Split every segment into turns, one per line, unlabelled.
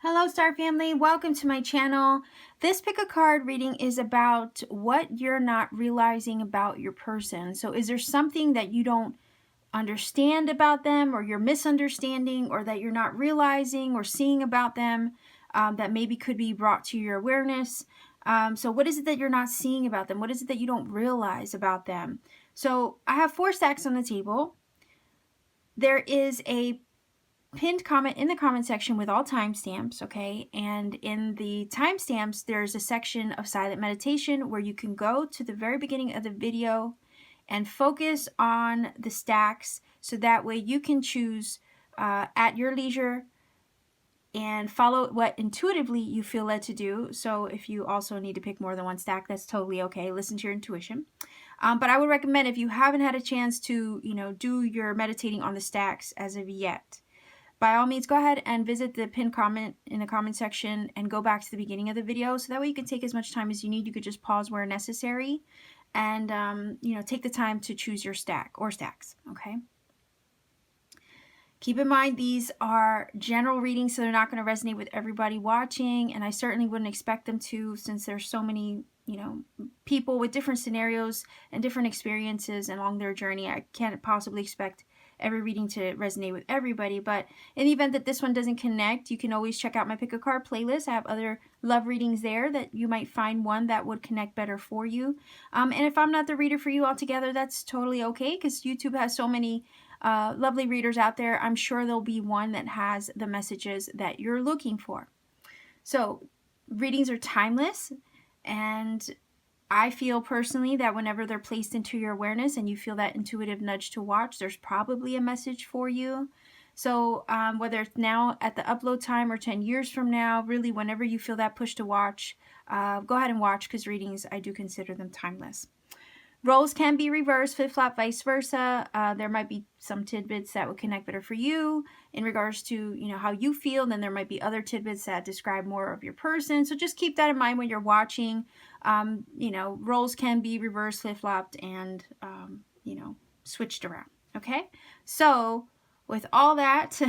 Hello Star Family, welcome to my channel. This pick a card reading is about what you're not realizing about your person. So is there something that you don't understand about them, or you're misunderstanding, or that you're not realizing or seeing about them, that maybe could be brought to your awareness? So what is it that you're not seeing about them? What is it that you don't realize about them? So I have 4 stacks on the table. There is a pinned comment in the comment section with all timestamps, okay? And in the timestamps, there's a section of silent meditation where you can go to the very beginning of the video and focus on the stacks, so that way you can choose at your leisure and follow what intuitively you feel led to do. So if you also need to pick more than one stack, that's totally okay. Listen to your intuition. But I would recommend, if you haven't had a chance to, do your meditating on the stacks as of yet, by all means, go ahead and visit the pinned comment in the comment section and go back to the beginning of the video. So that way you can take as much time as you need. You could just pause where necessary and, take the time to choose your stack or stacks, okay? Keep in mind, these are general readings, so they're not going to resonate with everybody watching, and I certainly wouldn't expect them to, since there's so many, people with different scenarios and different experiences along their journey. I can't possibly expect every reading to resonate with everybody, but in the event that this one doesn't connect, you can always check out my pick a card playlist. I have other love readings there that you might find one that would connect better for you. And if I'm not the reader for you altogether, that's totally okay, because YouTube has so many lovely readers out there. I'm sure there'll be one that has the messages that you're looking for. So readings are timeless, and I feel personally that whenever they're placed into your awareness and you feel that intuitive nudge to watch, there's probably a message for you. So whether it's now at the upload time or 10 years from now, really whenever you feel that push to watch, go ahead and watch, because readings, I do consider them timeless. Roles can be reversed, flip-flop, vice versa. There might be some tidbits that would connect better for you in regards to, how you feel. And then there might be other tidbits that describe more of your person. So just keep that in mind when you're watching. Roles can be reversed, flip-flopped, and, switched around. Okay? So with all that,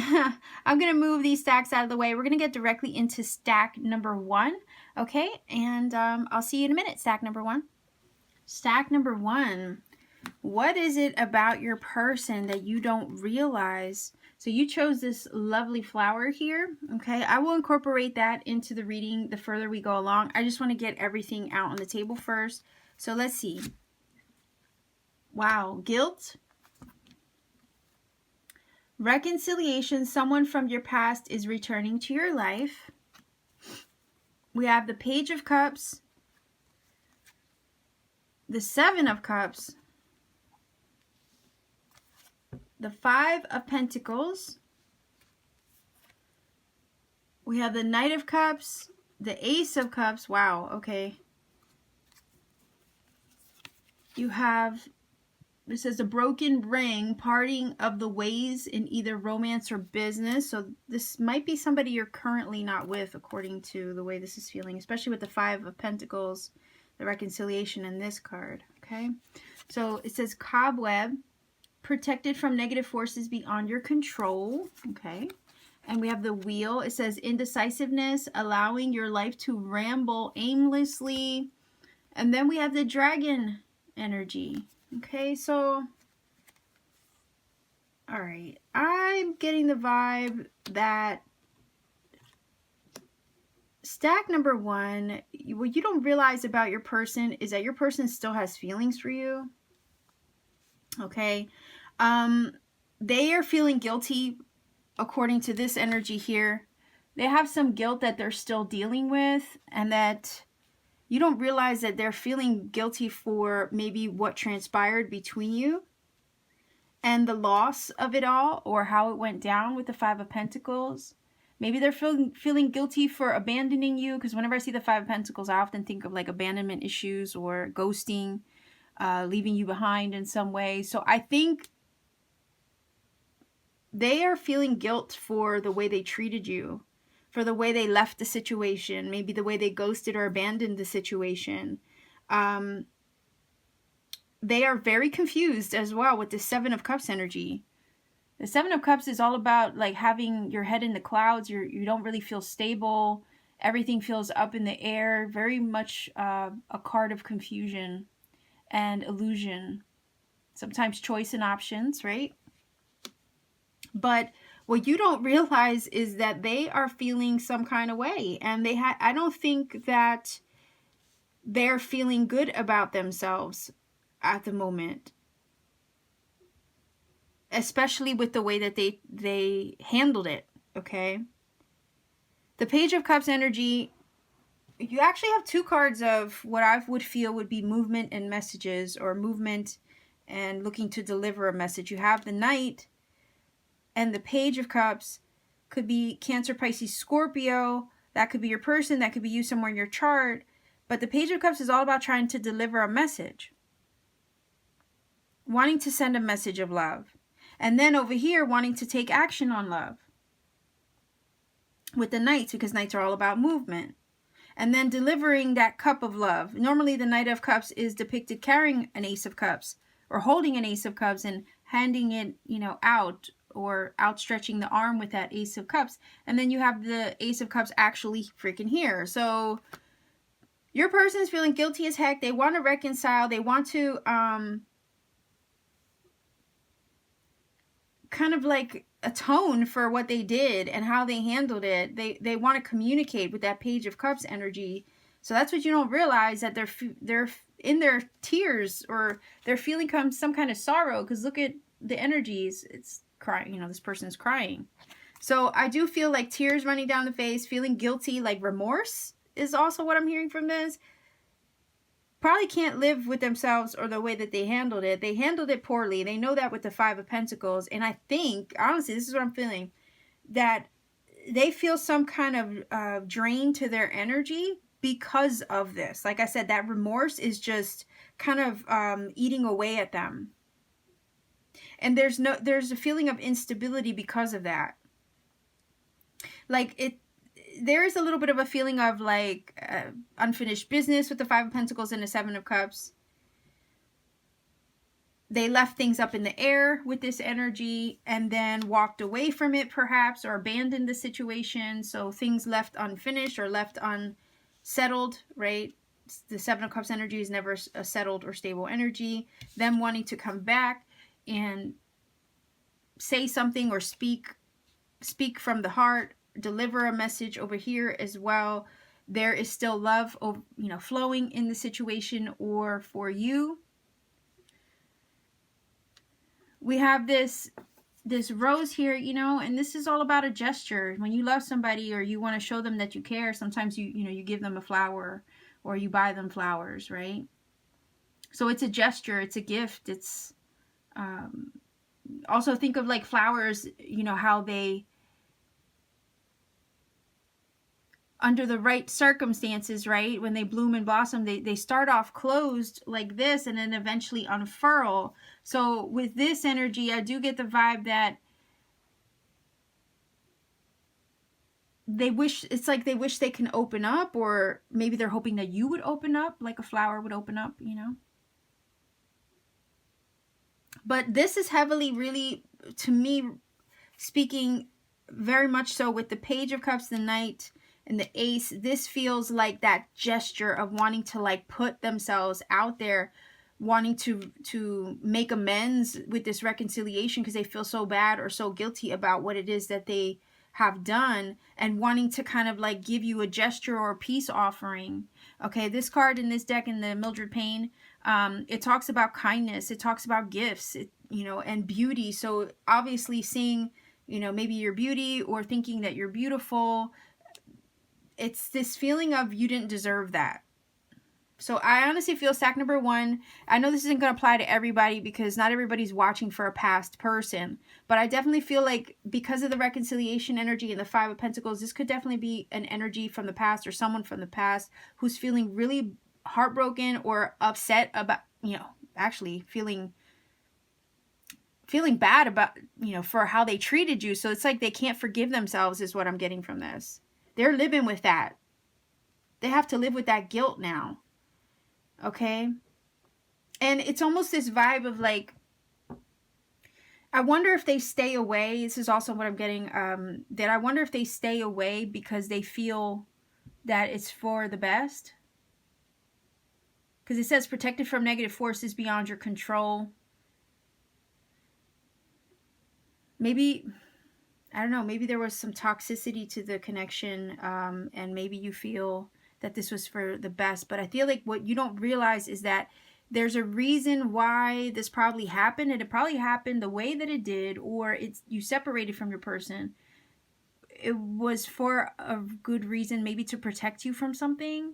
I'm going to move these stacks out of the way. We're going to get directly into stack number 1. Okay? And I'll see you in a minute, stack number 1. Stack number 1, what is it about your person that you don't realize? So you chose this lovely flower here, okay? I will incorporate that into the reading the further we go along. I just want to get everything out on the table first. So let's see. Wow, guilt. Reconciliation, someone from your past is returning to your life. We have the Page of Cups, the 7 of Cups, the 5 of Pentacles, we have the Knight of Cups, the Ace of Cups. Wow, okay. You have, this says a broken ring, parting of the ways in either romance or business. So this might be somebody you're currently not with, according to the way this is feeling, especially with the 5 of Pentacles, the reconciliation in this card, okay? So it says cobweb, protected from negative forces beyond your control, okay? And we have the wheel. It says indecisiveness, allowing your life to ramble aimlessly. And then we have the dragon energy, okay? So, all right, I'm getting the vibe that stack number 1, what you don't realize about your person is that your person still has feelings for you. Okay. They are feeling guilty according to this energy here. They have some guilt that they're still dealing with, and that you don't realize that they're feeling guilty for maybe what transpired between you and the loss of it all, or how it went down with the 5 of Pentacles. Maybe they're feeling guilty for abandoning you, because whenever I see the 5 of Pentacles, I often think of like abandonment issues or ghosting, leaving you behind in some way. So I think they are feeling guilt for the way they treated you, for the way they left the situation, maybe the way they ghosted or abandoned the situation. They are very confused as well with the 7 of Cups energy. The Seven of Cups is all about like having your head in the clouds. You don't really feel stable. Everything feels up in the air. Very much a card of confusion and illusion. Sometimes choice and options, right? But what you don't realize is that they are feeling some kind of way, and I don't think that they're feeling good about themselves at the moment, especially with the way that they handled it. Okay, the Page of Cups energy, you actually have two cards of what I would feel would be movement and messages, or movement and looking to deliver a message. You have the Knight and the Page of Cups. Could be Cancer, Pisces, Scorpio. That could be your person. That could be you somewhere in your chart. But the Page of Cups is all about trying to deliver a message, wanting to send a message of love. And then over here, wanting to take action on love with the Knights, because Knights are all about movement. And then delivering that cup of love. Normally the Knight of Cups is depicted carrying an Ace of Cups, or holding an Ace of Cups and handing it, out, or outstretching the arm with that Ace of Cups. And then you have the Ace of Cups actually freaking here. So your person is feeling guilty as heck. They want to reconcile. They want to kind of like atone for what they did and how they handled it. They want to communicate with that Page of Cups energy. So that's what you don't realize, that they're in their tears, or they're feeling some kind of sorrow, because look at the energies. It's crying, this person is crying. So I do feel like tears running down the face, feeling guilty, like remorse is also what I'm hearing from this. Probably can't live with themselves or the way that they handled it. They handled it poorly. They know that with the Five of Pentacles. And I think, honestly, this is what I'm feeling, that they feel some kind of drain to their energy because of this. Like I said, that remorse is just kind of eating away at them. And there's a feeling of instability because of that. Like there is a little bit of a feeling of like unfinished business with the Five of Pentacles and the Seven of Cups. They left things up in the air with this energy and then walked away from it perhaps, or abandoned the situation. So things left unfinished or left unsettled, right? The Seven of Cups energy is never a settled or stable energy. Them wanting to come back and say something or speak from the heart, deliver a message over here as well. There is still love, flowing in the situation or for you. We have this rose here, and this is all about a gesture. When you love somebody or you want to show them that you care, sometimes you give them a flower, or you buy them flowers, right? So it's a gesture, it's a gift. It's also think of like flowers, how they, under the right circumstances, right, when they bloom and blossom, they start off closed like this and then eventually unfurl. So with this energy, I do get the vibe that they wish they can open up, or maybe they're hoping that you would open up, like a flower would open up, But this is heavily, really, to me, speaking very much so with the Page of Cups, the Knight, and the Ace. This feels like that gesture of wanting to like put themselves out there, wanting to make amends with this reconciliation because they feel so bad or so guilty about what it is that they have done, and wanting to kind of like give you a gesture or a peace offering. Okay, this card in this deck, in the Mildred Payne, it talks about kindness, it talks about gifts, and beauty. So obviously seeing, maybe your beauty or thinking that you're beautiful, it's this feeling of you didn't deserve that. So I honestly feel stack number one. I know this isn't going to apply to everybody because not everybody's watching for a past person. But I definitely feel like because of the reconciliation energy and the Five of Pentacles, this could definitely be an energy from the past or someone from the past who's feeling really heartbroken or upset about, actually feeling bad about, for how they treated you. So it's like they can't forgive themselves is what I'm getting from this. They're living with that. They have to live with that guilt now. Okay? And it's almost this vibe of like, I wonder if they stay away. This is also what I'm getting. That I wonder if they stay away because they feel that it's for the best. Because it says protected from negative forces beyond your control. Maybe, I don't know, maybe there was some toxicity to the connection, and maybe you feel that this was for the best. But I feel like what you don't realize is that there's a reason why this probably happened, and it probably happened the way that it did, or it's you separated from your person. It was for a good reason, maybe to protect you from something.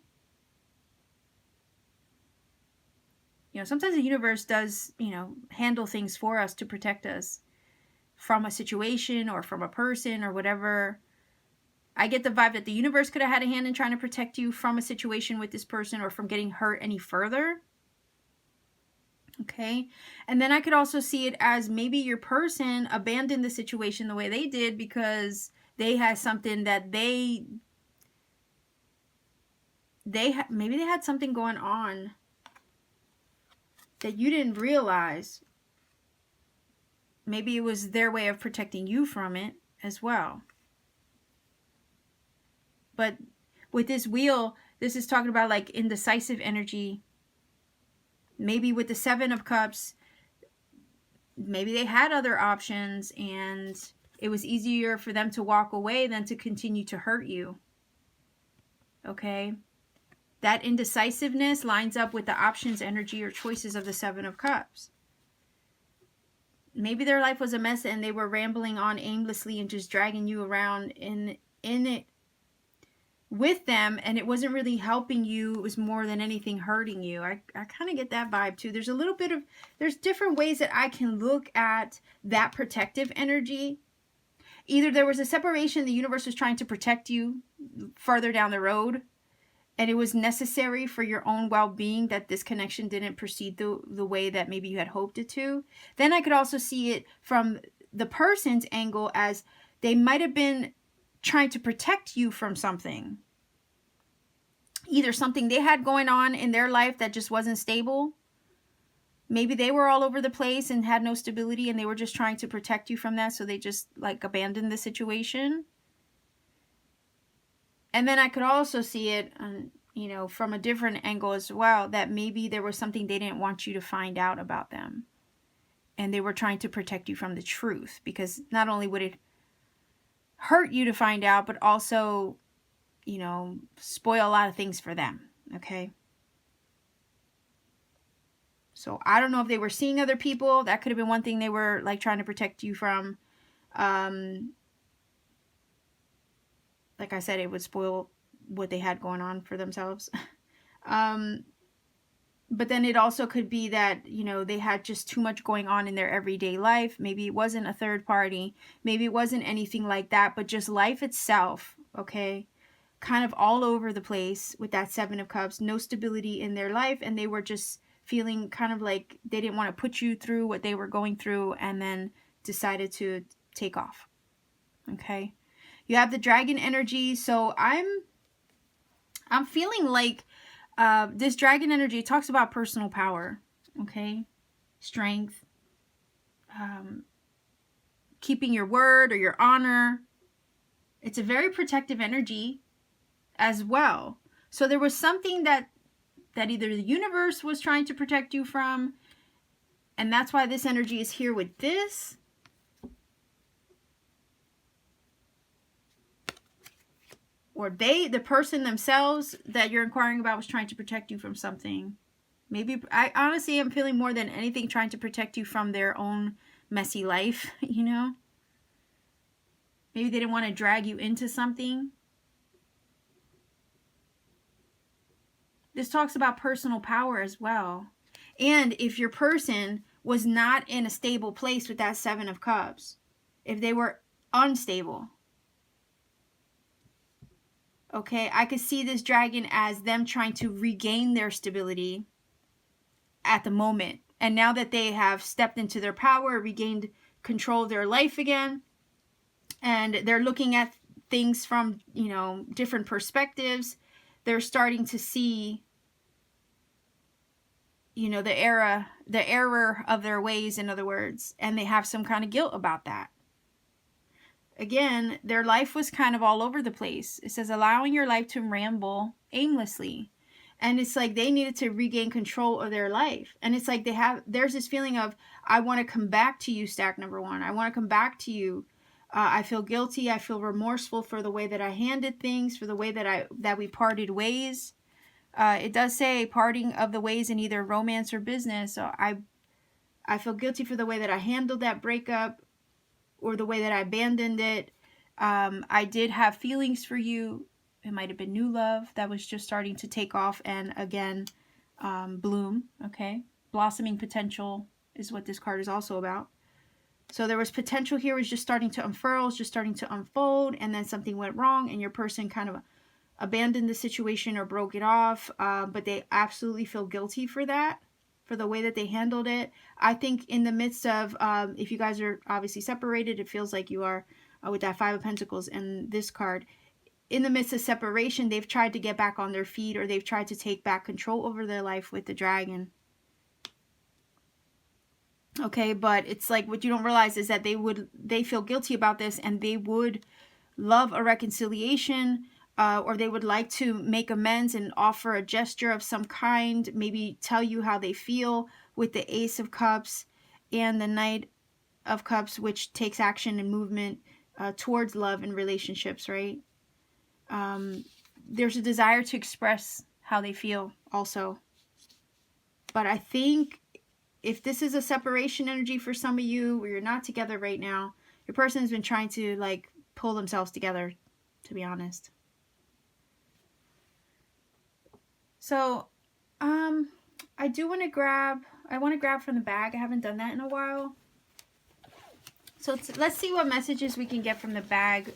You know, sometimes the universe does, you know, handle things for us to protect us from a situation or from a person or whatever. I get the vibe that the universe could have had a hand in trying to protect you from a situation with this person or from getting hurt any further. Okay. And then I could also see it as maybe your person abandoned the situation the way they did because they had something that maybe they had something going on that you didn't realize. Maybe it was their way of protecting you from it as well. But with this wheel, this is talking about like indecisive energy. Maybe with the Seven of Cups, maybe they had other options and it was easier for them to walk away than to continue to hurt you. Okay? That indecisiveness lines up with the options energy or choices of the Seven of Cups. Maybe their life was a mess and they were rambling on aimlessly and just dragging you around in it with them, and it wasn't really helping you. It was more than anything hurting you. I kind of get that vibe too. There's a little bit of, there's different ways that I can look at that protective energy. Either there was a separation, the universe was trying to protect you further down the road, and it was necessary for your own well-being that this connection didn't proceed the way that maybe you had hoped it to. Then I could also see it from the person's angle as they might have been trying to protect you from something. Either something they had going on in their life that just wasn't stable. Maybe they were all over the place and had no stability and they were just trying to protect you from that, so they just like abandoned the situation. And then I could also see it, you know, from a different angle as well, that maybe there was something they didn't want you to find out about them. And they were trying to protect you from the truth, because not only would it hurt you to find out, but also, you know, spoil a lot of things for them. Okay. So I don't know if they were seeing other people. That could have been one thing they were like trying to protect you from. Like I said, it would spoil what they had going on for themselves. But then it also could be that, you know, they had just too much going on in their everyday life. Maybe it wasn't a third party. Maybe it wasn't anything like that, but just life itself, okay? Kind of all over the place with that Seven of Cups. No stability in their life, and they were just feeling kind of like they didn't want to put you through what they were going through, and then decided to take off, okay? You have the dragon energy, so I'm feeling like this dragon energy talks about personal power, okay? Strength, keeping your word or your honor. It's a very protective energy as well. So there was something that either the universe was trying to protect you from, and that's why this energy is here with this. Or the person themselves that you're inquiring about was trying to protect you from something. Maybe, I honestly am feeling more than anything trying to protect you from their own messy life, you know? Maybe they didn't want to drag you into something. This talks about personal power as well. And if your person was not in a stable place with that Seven of Cups, if they were unstable, okay, I could see this dragon as them trying to regain their stability at the moment. And now that they have stepped into their power, regained control of their life again, and they're looking at things from, you know, different perspectives, they're starting to see you know, the error of their ways, in other words, and they have some kind of guilt about that. Again, their life was kind of all over the place. It says allowing your life to ramble aimlessly. And it's like they needed to regain control of their life. And it's like there's this feeling of, I want to come back to you, stack number one. I want to come back to you. I feel guilty. I feel remorseful for the way that I handled things, for the way that we parted ways. It does say parting of the ways in either romance or business. So I feel guilty for the way that I handled that breakup, or the way that I abandoned it. I did have feelings for you. It might have been new love that was just starting to take off and again bloom. Okay, blossoming potential is what this card is also about. So there was potential here, was just starting to unfurl, just starting to unfold, and then something went wrong and your person kind of abandoned the situation or broke it off. But they absolutely feel guilty for that, for the way that they handled it. I think in the midst of, if you guys are obviously separated, it feels like you are with that Five of Pentacles and this card. In the midst of separation, they've tried to get back on their feet, or they've tried to take back control over their life with the Dragon. Okay, but it's like what you don't realize is that they feel guilty about this, and they would love a reconciliation, or they would like to make amends and offer a gesture of some kind, maybe tell you how they feel, with the Ace of Cups and the Knight of Cups, which takes action and movement towards love and relationships, right? There's a desire to express how they feel also. But I think if this is a separation energy for some of you, where you're not together right now, your person has been trying to like pull themselves together, to be honest. So, I want to grab from the bag. I haven't done that in a while. So let's see what messages we can get from the bag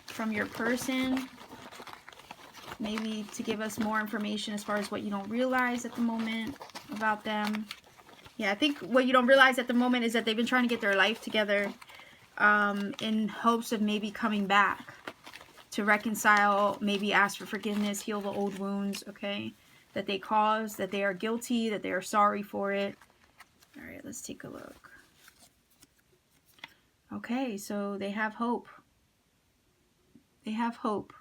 from your person. Maybe to give us more information as far as what you don't realize at the moment about them. Yeah, I think what you don't realize at the moment is that they've been trying to get their life together in hopes of maybe coming back to reconcile, maybe ask for forgiveness, heal the old wounds, okay, that they caused, that they are guilty, that they are sorry for it. All right, let's take a look. Okay, so they have hope. They have hope.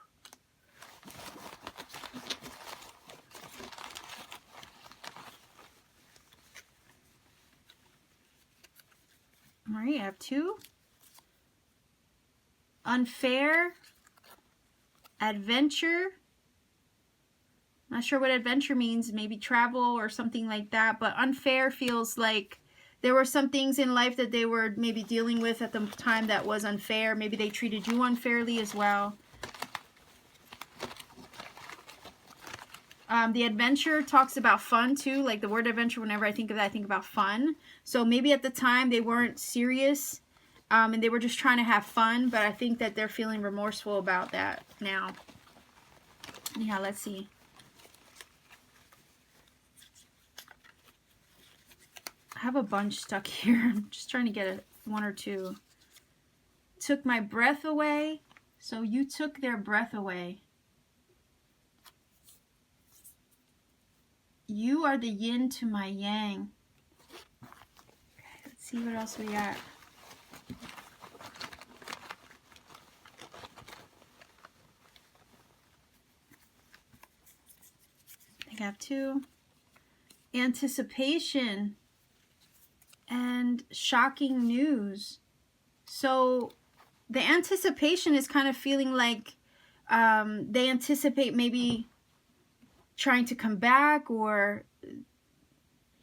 All right, I have two. Unfair. Adventure. Not sure what adventure means. Maybe travel or something like that. But unfair feels like there were some things in life that they were maybe dealing with at the time that was unfair. Maybe they treated you unfairly as well. The adventure talks about fun too. Like the word adventure, whenever I think of that, I think about fun. So maybe at the time they weren't serious and they were just trying to have fun. But I think that they're feeling remorseful about that now. Yeah, let's see. I have a bunch stuck here. I'm just trying to get one or two. Took my breath away. So you took their breath away. You are the yin to my yang. Okay, let's see what else we got. I have two. Anticipation and shocking news. So the anticipation is kind of feeling like they anticipate maybe trying to come back, or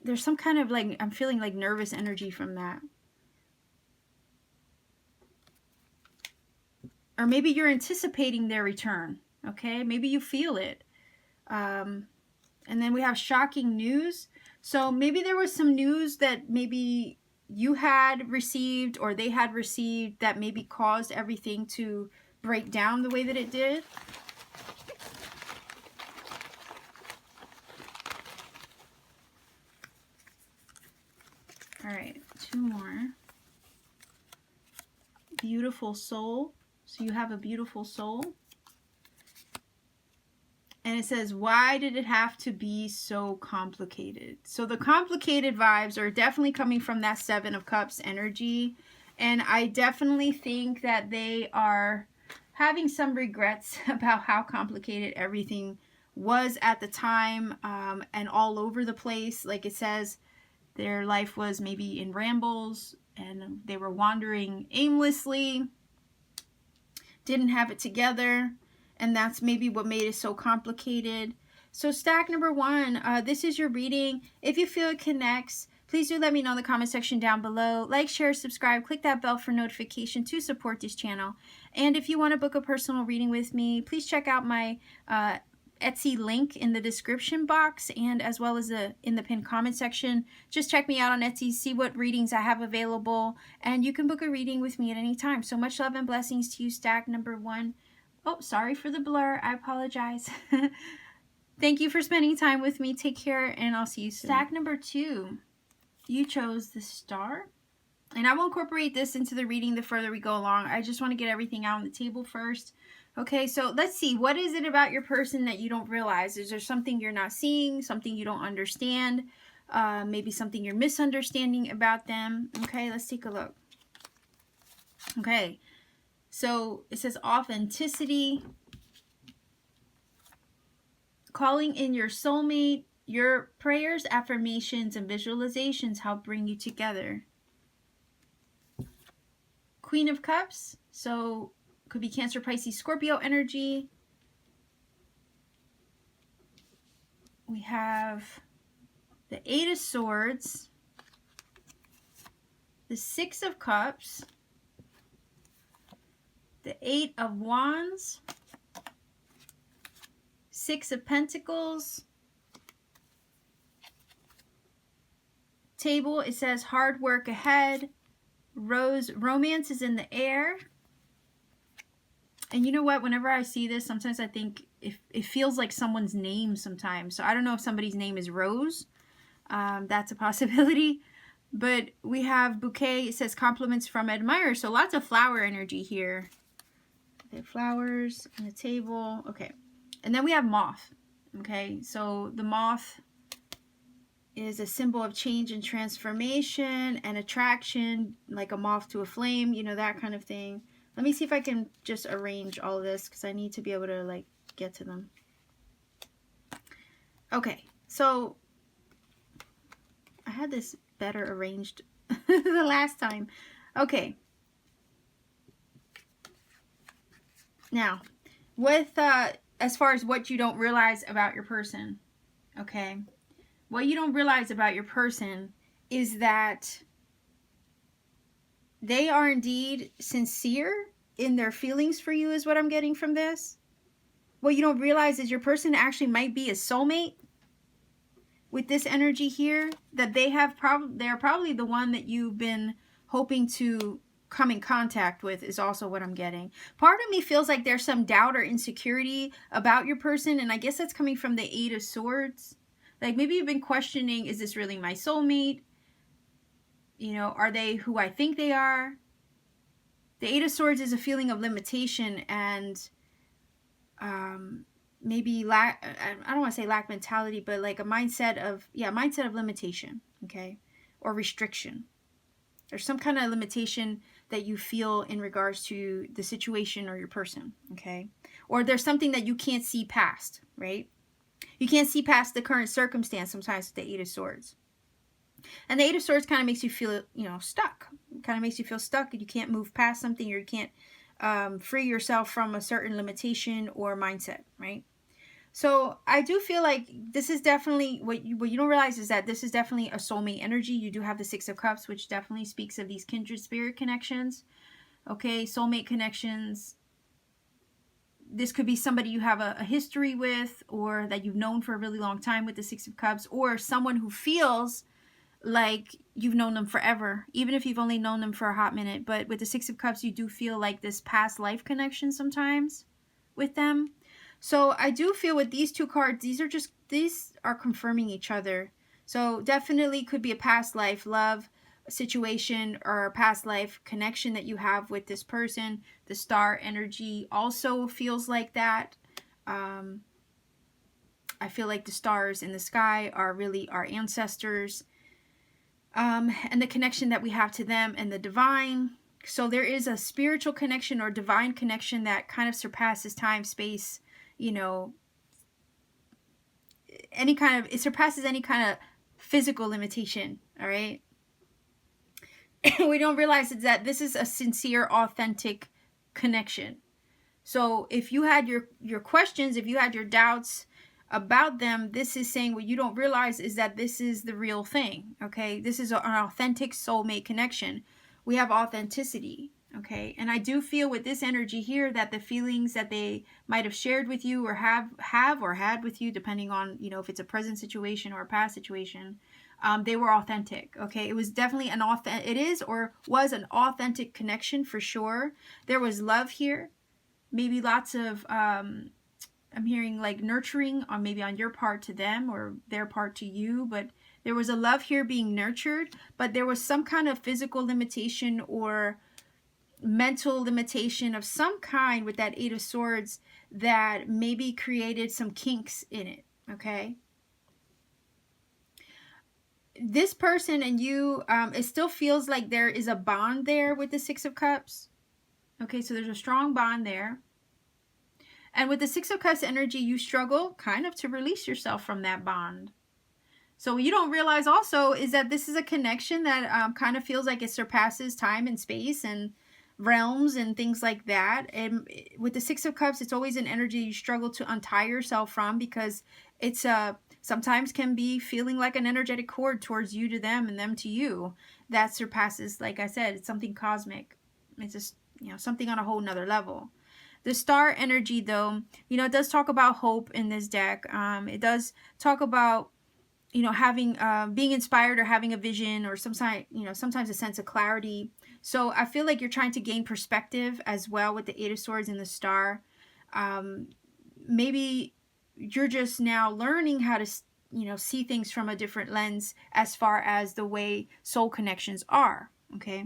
there's some kind of like, I'm feeling like nervous energy from that. Or maybe you're anticipating their return, okay? Maybe you feel it. And then we have shocking news. So maybe there was some news that maybe you had received or they had received that maybe caused everything to break down the way that it did. All right, two more. Beautiful soul. So you have a beautiful soul. And it says, why did it have to be so complicated? So the complicated vibes are definitely coming from that Seven of Cups energy. And I definitely think that they are having some regrets about how complicated everything was at the time, and all over the place. Like it says, their life was maybe in rambles and they were wandering aimlessly, didn't have it together. And that's maybe what made it so complicated. So stack number one, this is your reading. If you feel it connects, please do let me know in the comment section down below. Like, share, subscribe, click that bell for notification to support this channel. And if you want to book a personal reading with me, please check out my Etsy link in the description box, and as well as in the pinned comment section. Just check me out on Etsy, see what readings I have available, and you can book a reading with me at any time. So much love and blessings to you, stack number one. Oh, sorry for the blur. I apologize. Thank you for spending time with me. Take care, and I'll see you soon. Stack number two, you chose the Star. And I will incorporate this into the reading the further we go along. I just want to get everything out on the table first. Okay, so let's see. What is it about your person that you don't realize? Is there something you're not seeing? Something you don't understand? Maybe something you're misunderstanding about them? Okay, let's take a look. Okay. So it says authenticity, calling in your soulmate, your prayers, affirmations, and visualizations help bring you together. Queen of Cups, so could be Cancer, Pisces, Scorpio energy. We have the Eight of Swords, the Six of Cups, the Eight of Wands, Six of Pentacles, Table, it says hard work ahead, romance is in the air. And you know what, whenever I see this, sometimes I think it feels like someone's name sometimes. So I don't know if somebody's name is Rose. That's a possibility. But we have bouquet, it says compliments from admirer. So lots of flower energy here. The flowers on the table. Okay. And then we have moth. Okay. So the moth is a symbol of change and transformation and attraction, like a moth to a flame, you know, that kind of thing. Let me see if I can just arrange all of this because I need to be able to like get to them. Okay. So I had this better arranged the last time. Okay. Now, with as far as what you don't realize about your person, okay? What you don't realize about your person is that they are indeed sincere in their feelings for you, is what I'm getting from this. What you don't realize is your person actually might be a soulmate with this energy here, that they're probably the one that you've been hoping to come in contact with, is also what I'm getting. Part of me feels like there's some doubt or insecurity about your person, and I guess that's coming from the Eight of Swords. Like maybe you've been questioning, is this really my soulmate? You know, are they who I think they are? The Eight of Swords is a feeling of limitation and maybe lack, I don't want to say lack mentality, but like a mindset of, mindset of limitation, okay? Or restriction. There's some kind of limitation that you feel in regards to the situation or your person, okay? Or there's something that you can't see past, right? You can't see past the current circumstance sometimes with the Eight of Swords. And the Eight of Swords kind of makes you feel, stuck. It kind of makes you feel stuck. You can't move past something, or you can't free yourself from a certain limitation or mindset, right? So I do feel like this is definitely, what you don't realize is that this is definitely a soulmate energy. You do have the Six of Cups, which definitely speaks of these kindred spirit connections. Okay, soulmate connections. This could be somebody you have a history with, or that you've known for a really long time with the Six of Cups, or someone who feels like you've known them forever, even if you've only known them for a hot minute. But with the Six of Cups, you do feel like this past life connection sometimes with them. So I do feel with these two cards, these are confirming each other. So definitely could be a past life love situation or a past life connection that you have with this person. The Star energy also feels like that. I feel like the stars in the sky are really our ancestors, and the connection that we have to them and the divine. So there is a spiritual connection or divine connection that kind of surpasses time, space, you know, it surpasses any kind of physical limitation, all right? We don't realize that this is a sincere, authentic connection. So if you had your questions, if you had your doubts about them, this is saying what you don't realize is that this is the real thing, okay? This is an authentic soulmate connection. We have authenticity, okay? And I do feel with this energy here that the feelings that they might have shared with you or have or had with you, depending on, you know, if it's a present situation or a past situation, they were authentic, okay? It was definitely it is or was an authentic connection for sure. There was love here. Maybe lots of, I'm hearing like nurturing on maybe on your part to them or their part to you, but there was a love here being nurtured, but there was some kind of physical limitation or mental limitation of some kind with that Eight of Swords that maybe created some kinks in it, okay? This person and you, it still feels like there is a bond there with the Six of Cups. Okay, so there's a strong bond there. And with the Six of Cups energy, you struggle kind of to release yourself from that bond. So what you don't realize also is that this is a connection that kind of feels like it surpasses time and space and realms and things like that. And with the Six of Cups, it's always an energy you struggle to untie yourself from, because it's sometimes can be feeling like an energetic cord towards you to them and them to you that surpasses, like I said, it's something cosmic. It's just, you know, something on a whole nother level. The star energy, though, you know, it does talk about hope in this deck. It does talk about, you know, having, being inspired or having a vision or sometimes a sense of clarity. So I feel like you're trying to gain perspective as well with the Eight of Swords and the star. Maybe you're just now learning how to, you know, see things from a different lens as far as the way soul connections are, okay?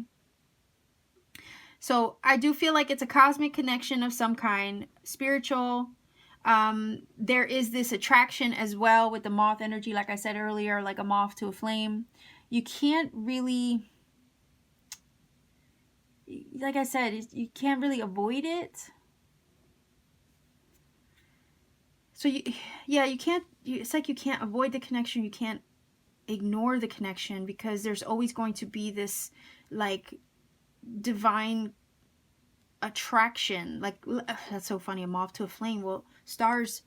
So I do feel like it's a cosmic connection of some kind, spiritual. There is this attraction as well with the moth energy, like I said earlier, like a moth to a flame. You can't really, like I said, you can't really avoid it. So you can't, it's like you can't avoid the connection. You can't ignore the connection, because there's always going to be this like divine attraction. Like, that's so funny, a moth to a flame. Well, stars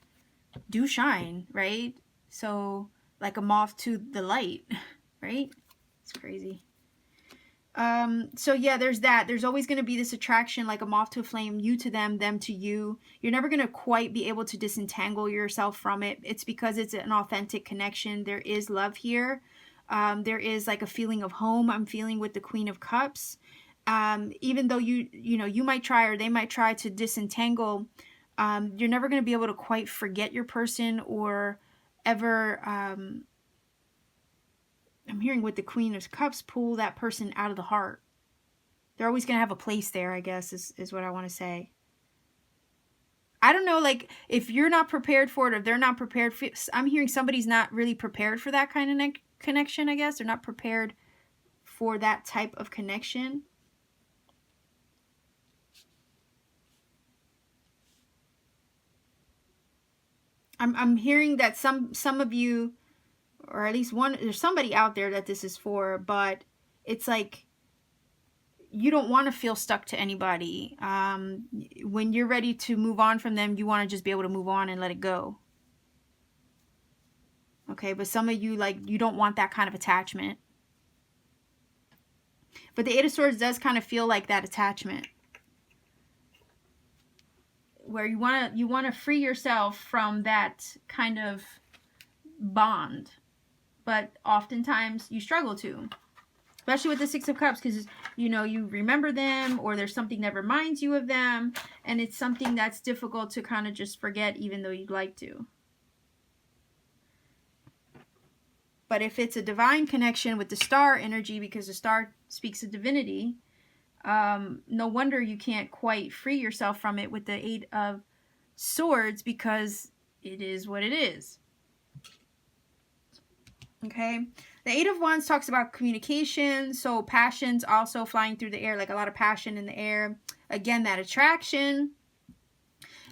do shine, right? So like a moth to the light, right? It's crazy. So yeah, there's that. There's always going to be this attraction, like a moth to a flame, you to them to you. You're never going to quite be able to disentangle yourself from it. It's because it's an authentic connection. There is love here. There is like a feeling of home I'm feeling with the Queen of Cups. Even though you might try, or they might try to disentangle, you're never going to be able to quite forget your person or ever, I'm hearing with the Queen of Cups, pull that person out of the heart. They're always going to have a place there, I guess, is what I want to say. I don't know, like, if you're not prepared for it, or they're not prepared for it, I'm hearing somebody's not really prepared for that kind of connection, I guess. They're not prepared for that type of connection. I'm hearing that some of you, or at least one, there's somebody out there that this is for, but it's like you don't want to feel stuck to anybody. When you're ready to move on from them, you want to just be able to move on and let it go. Okay, but some of you, like, you don't want that kind of attachment. But the Eight of Swords does kind of feel like that attachment, where you want to free yourself from that kind of bond, but oftentimes you struggle to, especially with the Six of Cups, because you remember them, or there's something that reminds you of them, and it's something that's difficult to kind of just forget, even though you'd like to. But if it's a divine connection with the star energy, because the star speaks of divinity, no wonder you can't quite free yourself from it with the Eight of Swords, because it is what it is. Okay, the Eight of Wands talks about communication, so passions also flying through the air, like a lot of passion in the air. Again, that attraction.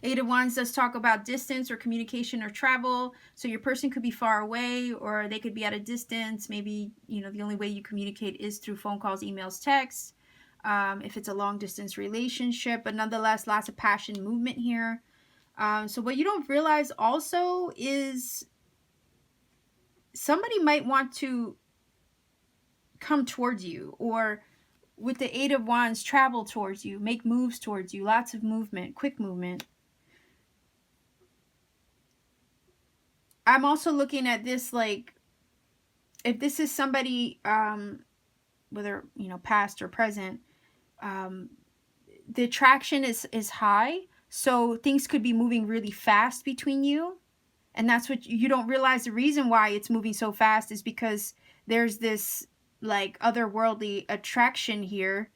Eight of Wands does talk about distance or communication or travel. So your person could be far away, or they could be at a distance. Maybe, you know, the only way you communicate is through phone calls, emails, texts. If it's a long distance relationship, but nonetheless, lots of passion, movement here. So what you don't realize also is somebody might want to come towards you, or with the Eight of Wands, travel towards you, make moves towards you, lots of movement, quick movement. I'm also looking at this like, if this is somebody, whether, you know, past or present, the attraction is high, so things could be moving really fast between you. And that's what you don't realize. The reason why it's moving so fast is because there's this like otherworldly attraction here.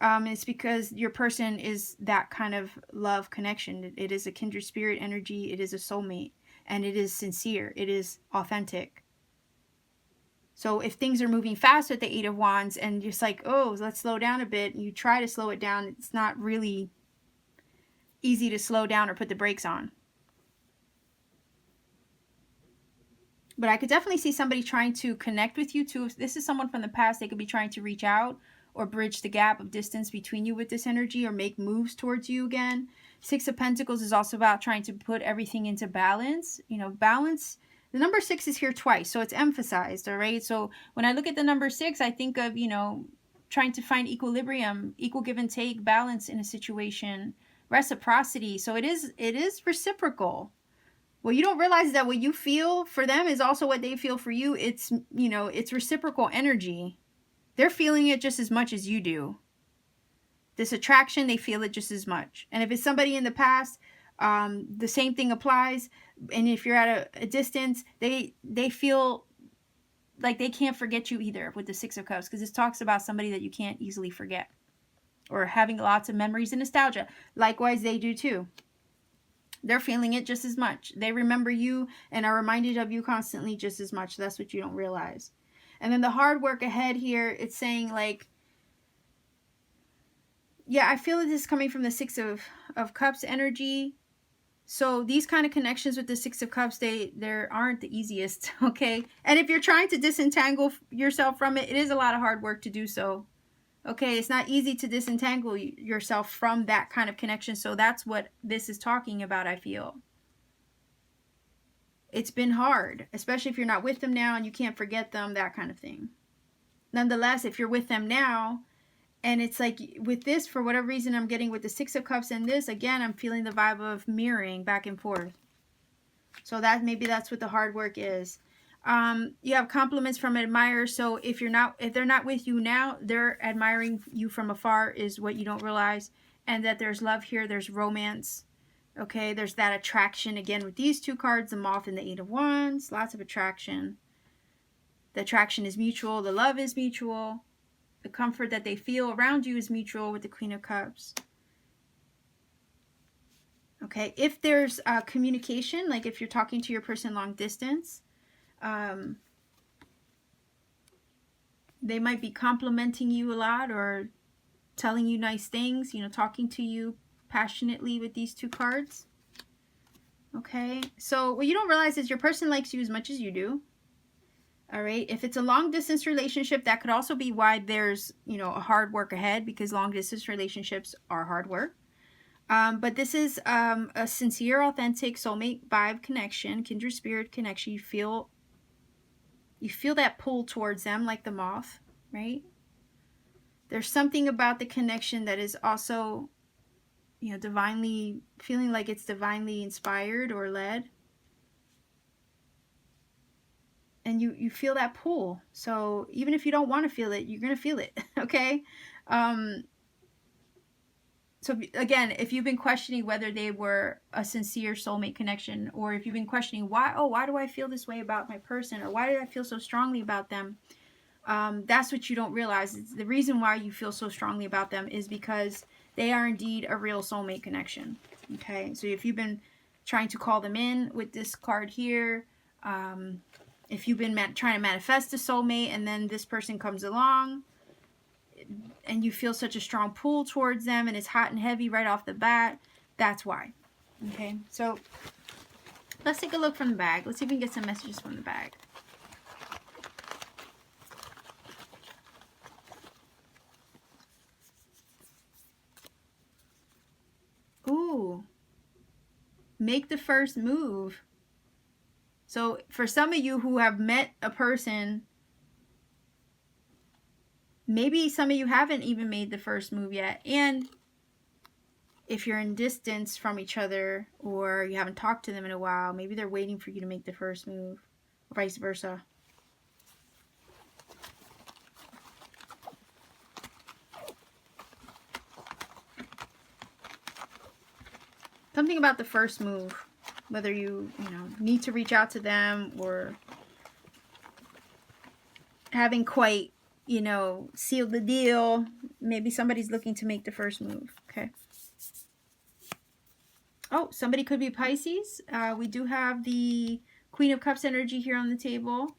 It's because your person is that kind of love connection. It is a kindred spirit energy. It is a soulmate, and it is sincere. It is authentic. So if things are moving fast with the Eight of Wands and just like, oh, let's slow down a bit, and you try to slow it down, it's not really easy to slow down or put the brakes on. But I could definitely see somebody trying to connect with you too. If this is someone from the past, they could be trying to reach out or bridge the gap of distance between you with this energy, or make moves towards you again. Six of Pentacles is also about trying to put everything into balance. You know, balance. The number 6 is here twice, so it's emphasized, all right? So when I look at the number 6, I think of, you know, trying to find equilibrium, equal give and take, balance in a situation, reciprocity. So it is reciprocal. What you don't realize is that what you feel for them is also what they feel for you. It's, you know, it's reciprocal energy. They're feeling it just as much as you do. This attraction, they feel it just as much. And if it's somebody in the past, the same thing applies. And if you're at a distance, they feel like they can't forget you either with the Six of Cups, because this talks about somebody that you can't easily forget, or having lots of memories and nostalgia. Likewise, they do too. They're feeling it just as much. They remember you and are reminded of you constantly just as much. That's what you don't realize. And then the hard work ahead here, it's saying like, yeah, I feel that this is coming from the Six of Cups energy. So these kind of connections with the Six of Cups, they aren't the easiest, okay? And if you're trying to disentangle yourself from it, it is a lot of hard work to do so. Okay, it's not easy to disentangle yourself from that kind of connection. So that's what this is talking about, I feel. It's been hard, especially if you're not with them now and you can't forget them, that kind of thing. Nonetheless, if you're with them now, and it's like with this, for whatever reason I'm getting with the Six of Cups and this, again, I'm feeling the vibe of mirroring back and forth. So that maybe that's what the hard work is. You have compliments from admirers. So if they're not with you now, they're admiring you from afar, is what you don't realize. And that there's love here, there's romance. Okay, there's that attraction again with these two cards, the Moth and the Eight of Wands. Lots of attraction. The attraction is mutual, the love is mutual. The comfort that they feel around you is mutual with the Queen of Cups. Okay, if there's communication, like if you're talking to your person long distance, they might be complimenting you a lot or telling you nice things, you know, talking to you passionately with these two cards. Okay, so what you don't realize is your person likes you as much as you do. All right, if it's a long distance relationship, that could also be why there's, you know, a hard work ahead, because long distance relationships are hard work. But this is a sincere, authentic soulmate vibe connection, kindred spirit connection. You feel that pull towards them like the moth, right? There's something about the connection that is also, you know, divinely, feeling like it's divinely inspired or led. And you feel that pull. So even if you don't want to feel it, you're going to feel it, okay? So again, if you've been questioning whether they were a sincere soulmate connection, or if you've been questioning why do I feel this way about my person, or why did I feel so strongly about them, that's what you don't realize. It's the reason why you feel so strongly about them is because they are indeed a real soulmate connection. Okay, so if you've been trying to call them in with this card here, if you've been trying to manifest a soulmate and then this person comes along and you feel such a strong pull towards them and it's hot and heavy right off the bat, that's why. Okay, so let's take a look from the bag. Let's see if we can get some messages from the bag. Ooh, make the first move. So for some of you who have met a person, maybe some of you haven't even made the first move yet. And if you're in distance from each other or you haven't talked to them in a while, maybe they're waiting for you to make the first move, or vice versa. Something about the first move, whether you need to reach out to them or haven't quite, sealed the deal. Maybe somebody's looking to make the first move. Okay. Oh, somebody could be Pisces. We do have the Queen of Cups energy here on the table.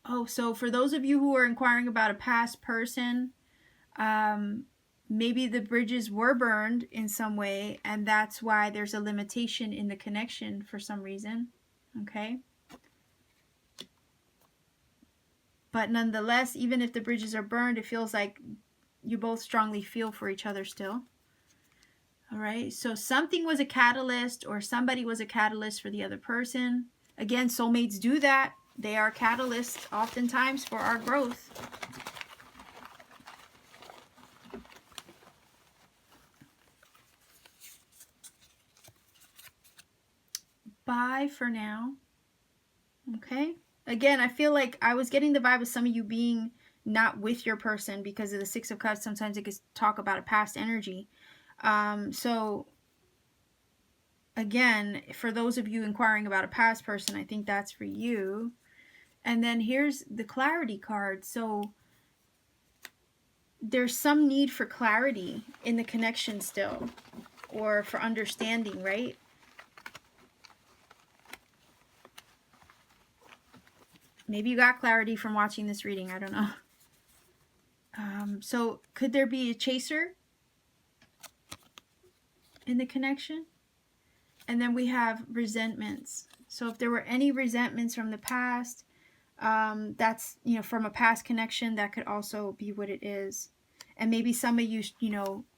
Oh, so for those of you who are inquiring about a past person, maybe the bridges were burned in some way, and that's why there's a limitation in the connection for some reason. Okay. But nonetheless, even if the bridges are burned, it feels like you both strongly feel for each other still. All right. So something was a catalyst, or somebody was a catalyst for the other person. Again, soulmates do that. They are catalysts oftentimes for our growth. Bye for now. Okay. Again, I feel like I was getting the vibe of some of you being not with your person because of the Six of Cups. Sometimes it could talk about a past energy. So again, for those of you inquiring about a past person, I think that's for you. And then here's the clarity card. So there's some need for clarity in the connection still, or for understanding, right? Maybe you got clarity from watching this reading. I don't know. So could there be a chaser in the connection? And then we have resentments. So if there were any resentments from the past, that's, from a past connection, that could also be what it is. And maybe some of you,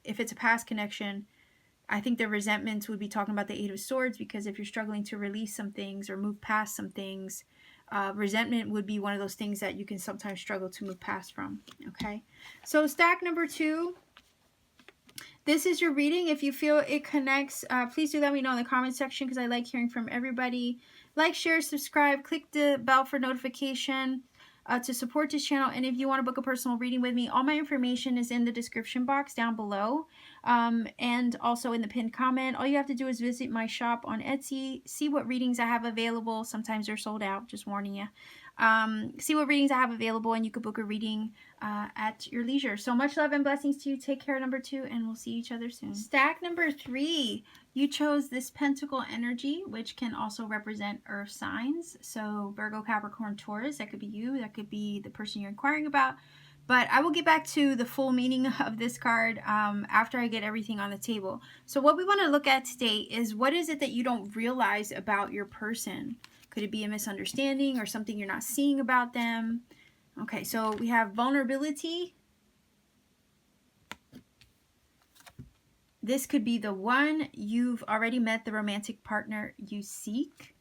if it's a past connection, I think the resentments would be talking about the Eight of Swords, because if you're struggling to release some things or move past some things, resentment would be one of those things that you can sometimes struggle to move past from. Okay, so stack number 2. This is your reading. If you feel it connects, please do let me know in the comment section, because I like hearing from everybody. Like, share, subscribe, click the bell for notification to support this channel. And if you want to book a personal reading with me, all my information is in the description box down below, and also in the pinned comment. All you have to do is visit my shop on Etsy, see what readings I have available. Sometimes they're sold out, just warning you. See what readings I have available, and you could book a reading at your leisure. So much love and blessings to you. Take care, number 2, and we'll see each other soon. Stack number 3. You chose this pentacle energy, which can also represent earth signs. So Virgo, Capricorn, Taurus, that could be you. That could be the person you're inquiring about. But I will get back to the full meaning of this card after I get everything on the table. So what we want to look at today is, what is it that you don't realize about your person? Could it be a misunderstanding or something you're not seeing about them? Okay, so we have vulnerability. This could be the one. You've already met the romantic partner you seek.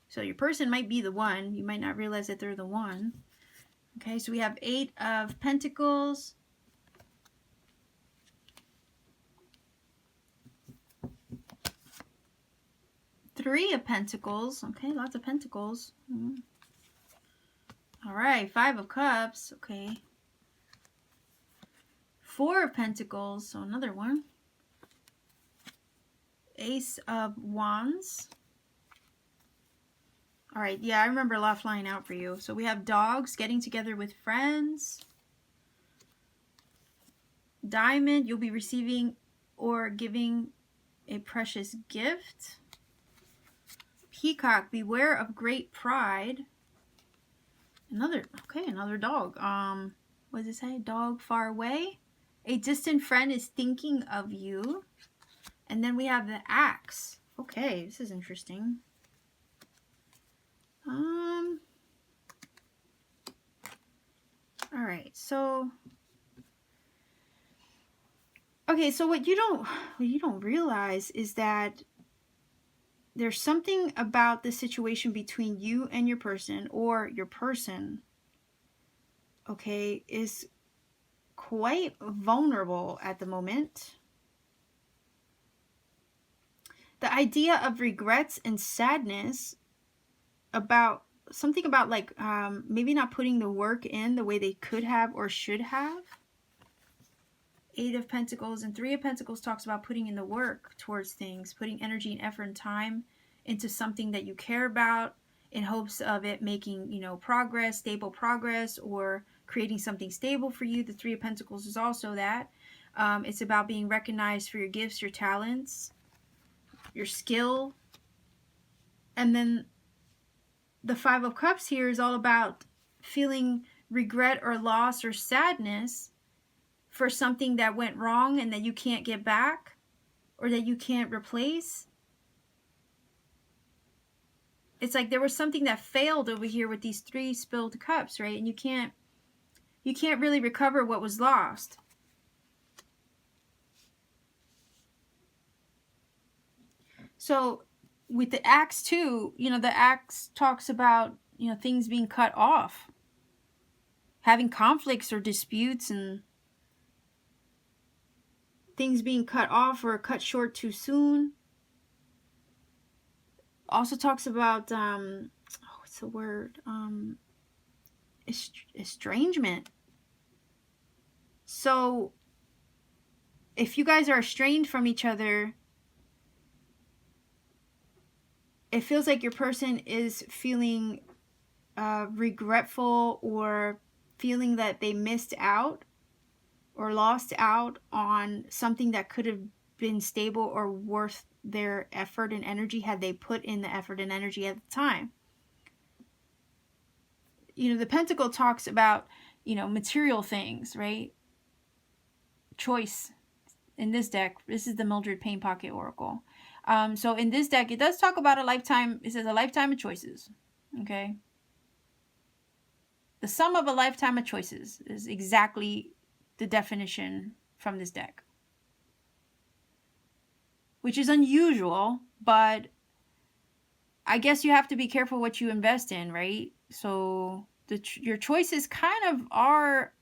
So your person might be the one. You might not realize that they're the one. Okay, so we have 8 of Pentacles. Three of Pentacles. Okay, lots of Pentacles. All right, 5 of Cups. Okay. 4 of Pentacles. So another one. Ace of Wands. All right, yeah, I remember a lot flying out for you. So we have dogs, getting together with friends. Diamond, you'll be receiving or giving a precious gift. Peacock, beware of great pride. Another dog. What does it say? Dog far away. A distant friend is thinking of you. And then we have the axe. Okay, this is interesting. All right, so okay, so what you don't realize is that there's something about the situation between you and your person, or your person, okay, is quite vulnerable at the moment. The idea of regrets and sadness about something about like maybe not putting the work in the way they could have or should have. 8 of Pentacles and 3 of Pentacles talks about putting in the work towards things, putting energy and effort and time into something that you care about in hopes of it making, you know, progress, stable progress, or creating something stable for you. The 3 of Pentacles is also that. It's about being recognized for your gifts, your talents, your skill. And then the 5 of Cups here is all about feeling regret or loss or sadness for something that went wrong and that you can't get back or that you can't replace. It's like there was something that failed over here with these 3 spilled cups, right? And you can't really recover what was lost. So with the axe too, you know, the axe talks about, you know, things being cut off, having conflicts or disputes and things being cut off or cut short too soon. Also talks about what's the word? Estrangement. So if you guys are estranged from each other, it feels like your person is feeling regretful or feeling that they missed out or lost out on something that could have been stable or worth their effort and energy had they put in the effort and energy at the time. You know, the Pentacle talks about, you know, material things, right? Choice. In this deck, this is the Mildred Pain Pocket Oracle. So in this deck, it does talk about a lifetime. It says a lifetime of choices. Okay. The sum of a lifetime of choices is exactly the definition from this deck. Which is unusual, but I guess you have to be careful what you invest in, right? So your choices kind of are,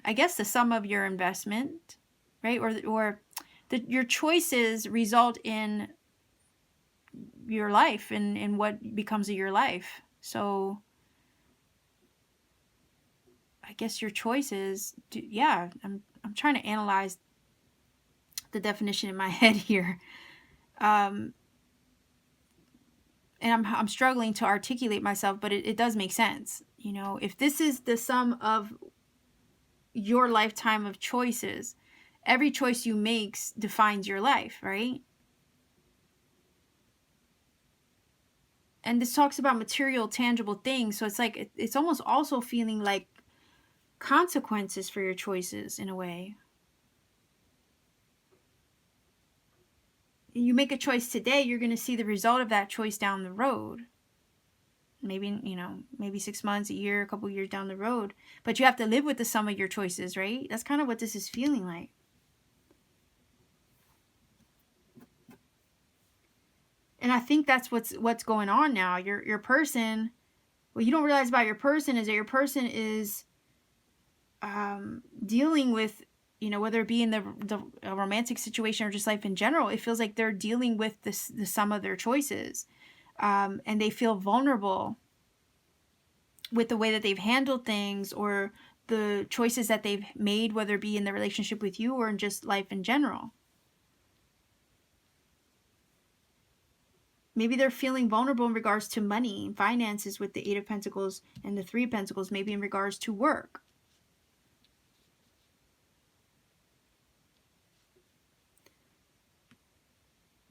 I guess, the sum of your investment, right? Or your choices result in your life and in what becomes of your life. So I guess your choices, yeah, I'm trying to analyze the definition in my head here. And I'm struggling to articulate myself, but it does make sense. You know, if this is the sum of your lifetime of choices, every choice you make defines your life, right? And this talks about material, tangible things. So it's like, it's almost also feeling like consequences for your choices in a way. You make a choice today, you're going to see the result of that choice down the road. Maybe, you know, maybe 6 months, a year, a couple years down the road. But you have to live with the sum of your choices, right? That's kind of what this is feeling like. And I think that's what's going on now. Your person, what you don't realize about your person is that your person is dealing with, you know, whether it be in the romantic situation or just life in general, it feels like they're dealing with the sum of their choices. And they feel vulnerable with the way that they've handled things or the choices that they've made, whether it be in the relationship with you or in just life in general. Maybe they're feeling vulnerable in regards to money and finances with the 8 of Pentacles and the 3 of Pentacles, maybe in regards to work.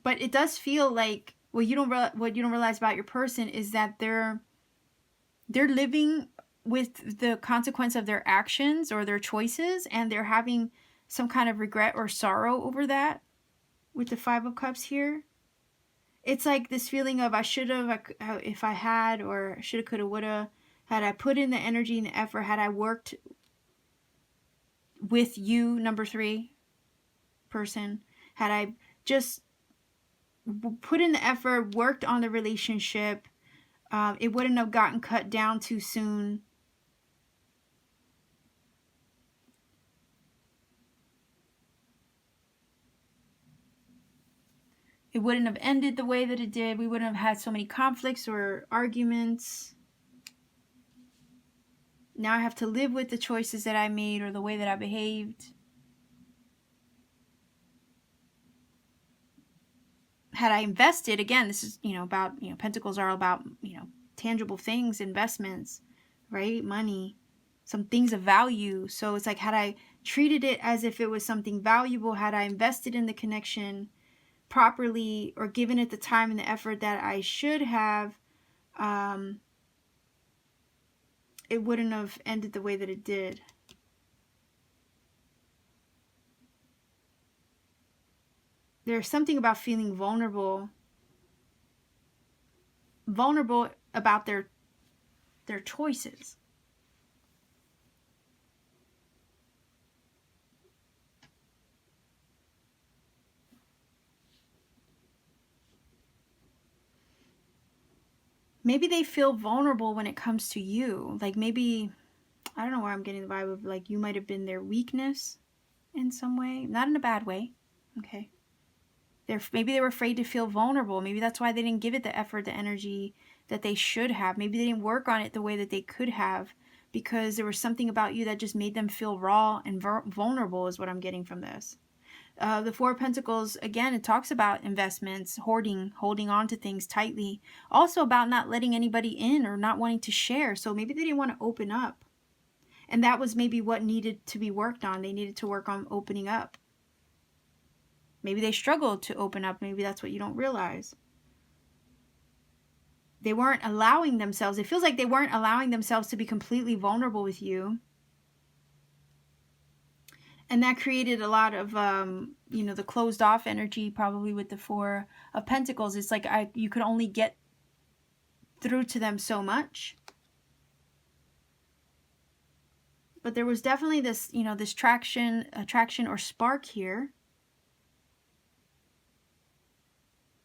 But it does feel like what you don't realize about your person is that they're living with the consequence of their actions or their choices, and they're having some kind of regret or sorrow over that with the Five of Cups here. It's like this feeling of I should have, if I had, or shoulda, coulda, woulda, had I put in the energy and the effort, had I worked with you, number 3 person, had I just put in the effort, worked on the relationship, it wouldn't have gotten cut down too soon. It wouldn't have ended the way that it did. We wouldn't have had so many conflicts or arguments. Now I have to live with the choices that I made or the way that I behaved. Had I invested, again, this is, about, Pentacles are all about, tangible things, investments, right? Money, some things of value. So it's like, had I treated it as if it was something valuable, had I invested in the connection properly or given it the time and the effort that I should have, it wouldn't have ended the way that it did. There's something about feeling vulnerable about their choices. Maybe they feel vulnerable when it comes to you. Like maybe, I don't know where I'm getting the vibe of, like, you might have been their weakness in some way. Not in a bad way. Okay. Maybe they were afraid to feel vulnerable. Maybe that's why they didn't give it the effort, the energy that they should have. Maybe they didn't work on it the way that they could have, because there was something about you that just made them feel raw and vulnerable, is what I'm getting from this. The Four of Pentacles, again, it talks about investments, hoarding, holding on to things tightly. Also about not letting anybody in or not wanting to share. So maybe they didn't want to open up. And that was maybe what needed to be worked on. They needed to work on opening up. Maybe they struggled to open up. Maybe that's what you don't realize. They weren't allowing themselves. It feels like they weren't allowing themselves to be completely vulnerable with you. And that created a lot of, the closed off energy, probably with the Four of Pentacles. It's like you could only get through to them so much. But there was definitely this, this attraction or spark here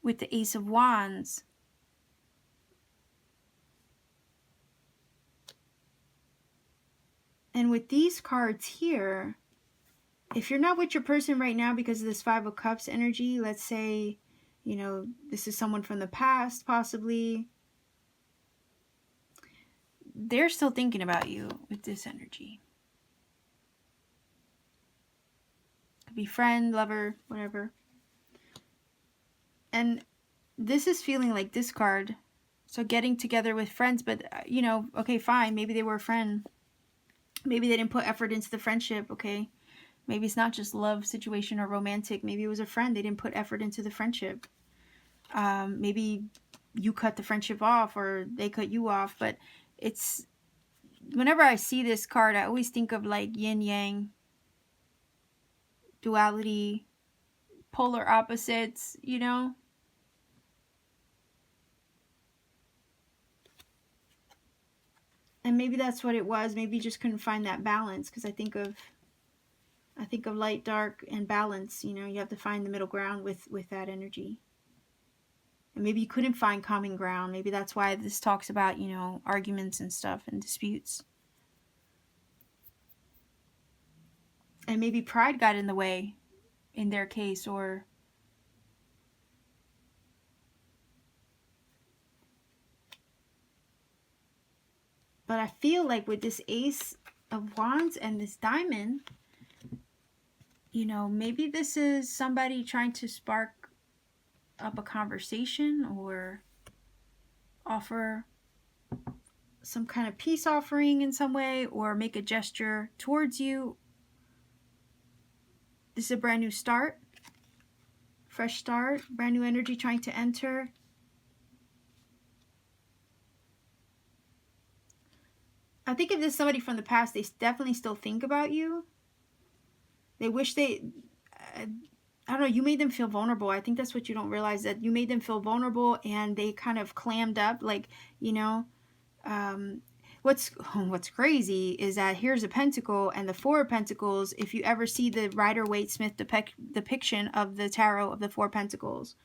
with the Ace of Wands. And with these cards here, if you're not with your person right now because of this Five of Cups energy, let's say, this is someone from the past, possibly, they're still thinking about you with this energy. Could be friend, lover, whatever. And this is feeling like this card. So getting together with friends, but, okay, fine. Maybe they were a friend. Maybe they didn't put effort into the friendship, okay? Maybe it's not just love situation or romantic. Maybe it was a friend. They didn't put effort into the friendship. Maybe you cut the friendship off or they cut you off. But it's, whenever I see this card, I always think of like yin yang, duality, polar opposites, And maybe that's what it was. Maybe you just couldn't find that balance, because I think of light, dark, and balance. You have to find the middle ground with that energy. And maybe you couldn't find common ground. Maybe that's why this talks about, arguments and stuff and disputes. And maybe pride got in the way in their case, or but I feel like with this Ace of Wands and this Diamond, maybe this is somebody trying to spark up a conversation or offer some kind of peace offering in some way, or make a gesture towards you. This is a brand new start fresh start, brand new energy trying to enter. I think if this is somebody from the past, they definitely still think about you. They wish they, I don't know, you made them feel vulnerable. I think that's what you don't realize, that you made them feel vulnerable and they kind of clammed up, like, you know. What's crazy is that here's a pentacle and the Four of Pentacles. If you ever see the Rider-Waite-Smith depiction of the tarot of the Four Pentacles,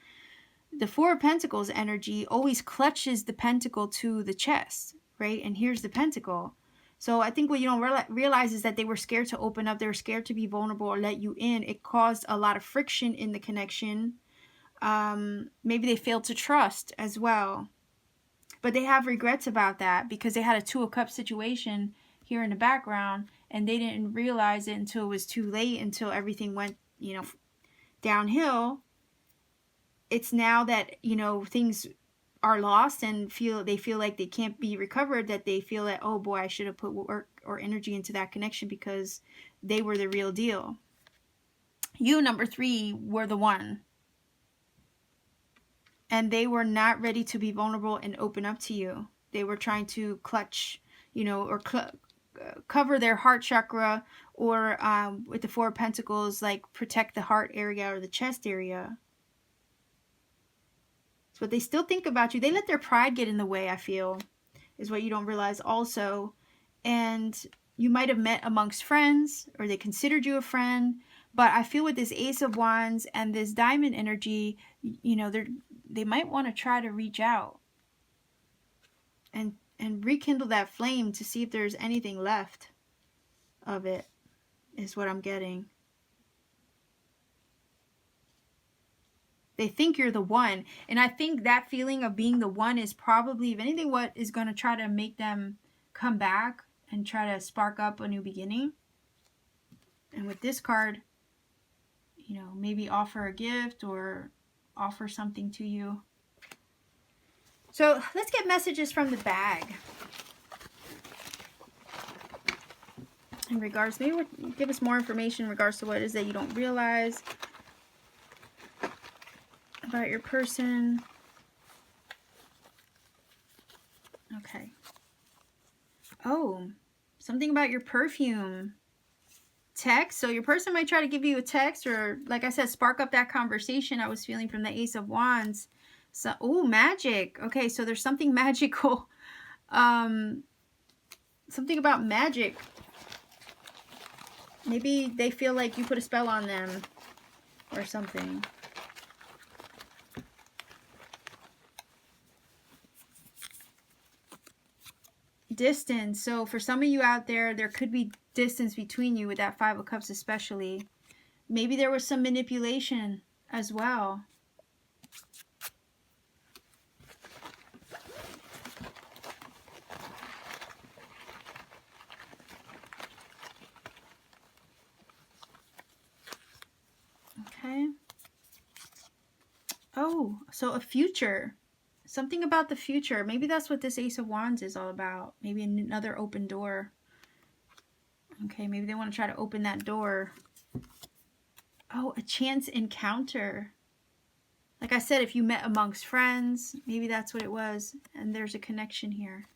the Four of Pentacles energy always clutches the pentacle to the chest, right? And here's the pentacle. So I think what you don't realize is that they were scared to open up. They were scared to be vulnerable or let you in. It caused a lot of friction in the connection. Maybe they failed to trust as well. But they have regrets about that because they had a Two of Cups situation here in the background and they didn't realize it until it was too late, until everything went, you know, downhill. It's now that, you know, things are lost and they feel like they can't be recovered, that they feel that, oh boy, I should have put work or energy into that connection because they were the real deal. You, number 3, were the one. And they were not ready to be vulnerable and open up to you. They were trying to clutch, you know, or cover their heart chakra, or with the Four of Pentacles, like protect the heart area or the chest area. But they still think about you. They let their pride get in the way, I feel, is what you don't realize also. And you might have met amongst friends, or they considered you a friend. But I feel with this Ace of Wands and this Diamond energy, you know, they might want to try to reach out and rekindle that flame to see if there's anything left of it, is what I'm getting. They think you're the one. And I think that feeling of being the one is probably, if anything, what is going to try to make them come back and try to spark up a new beginning. And with this card, you know, maybe offer a gift or offer something to you. So let's get messages from the bag. In regards, maybe give us more information in regards to what it is that you don't realize about your person. Okay. Oh, something about your perfume. Text. So your person might try to give you a text, or like I said, spark up that conversation I was feeling from the Ace of Wands. So, oh, magic. Okay, so there's something magical. Something about magic. Maybe they feel like you put a spell on them or something. Distance. So for some of you out there, there could be distance between you with that Five of Cups especially. Maybe there was some manipulation as well. Okay. Oh, so a future. Something about the future. Maybe that's what this Ace of Wands is all about. Maybe another open door. Okay, maybe they want to try to open that door. Oh, a chance encounter. Like I said, if you met amongst friends, maybe that's what it was. And there's a connection here.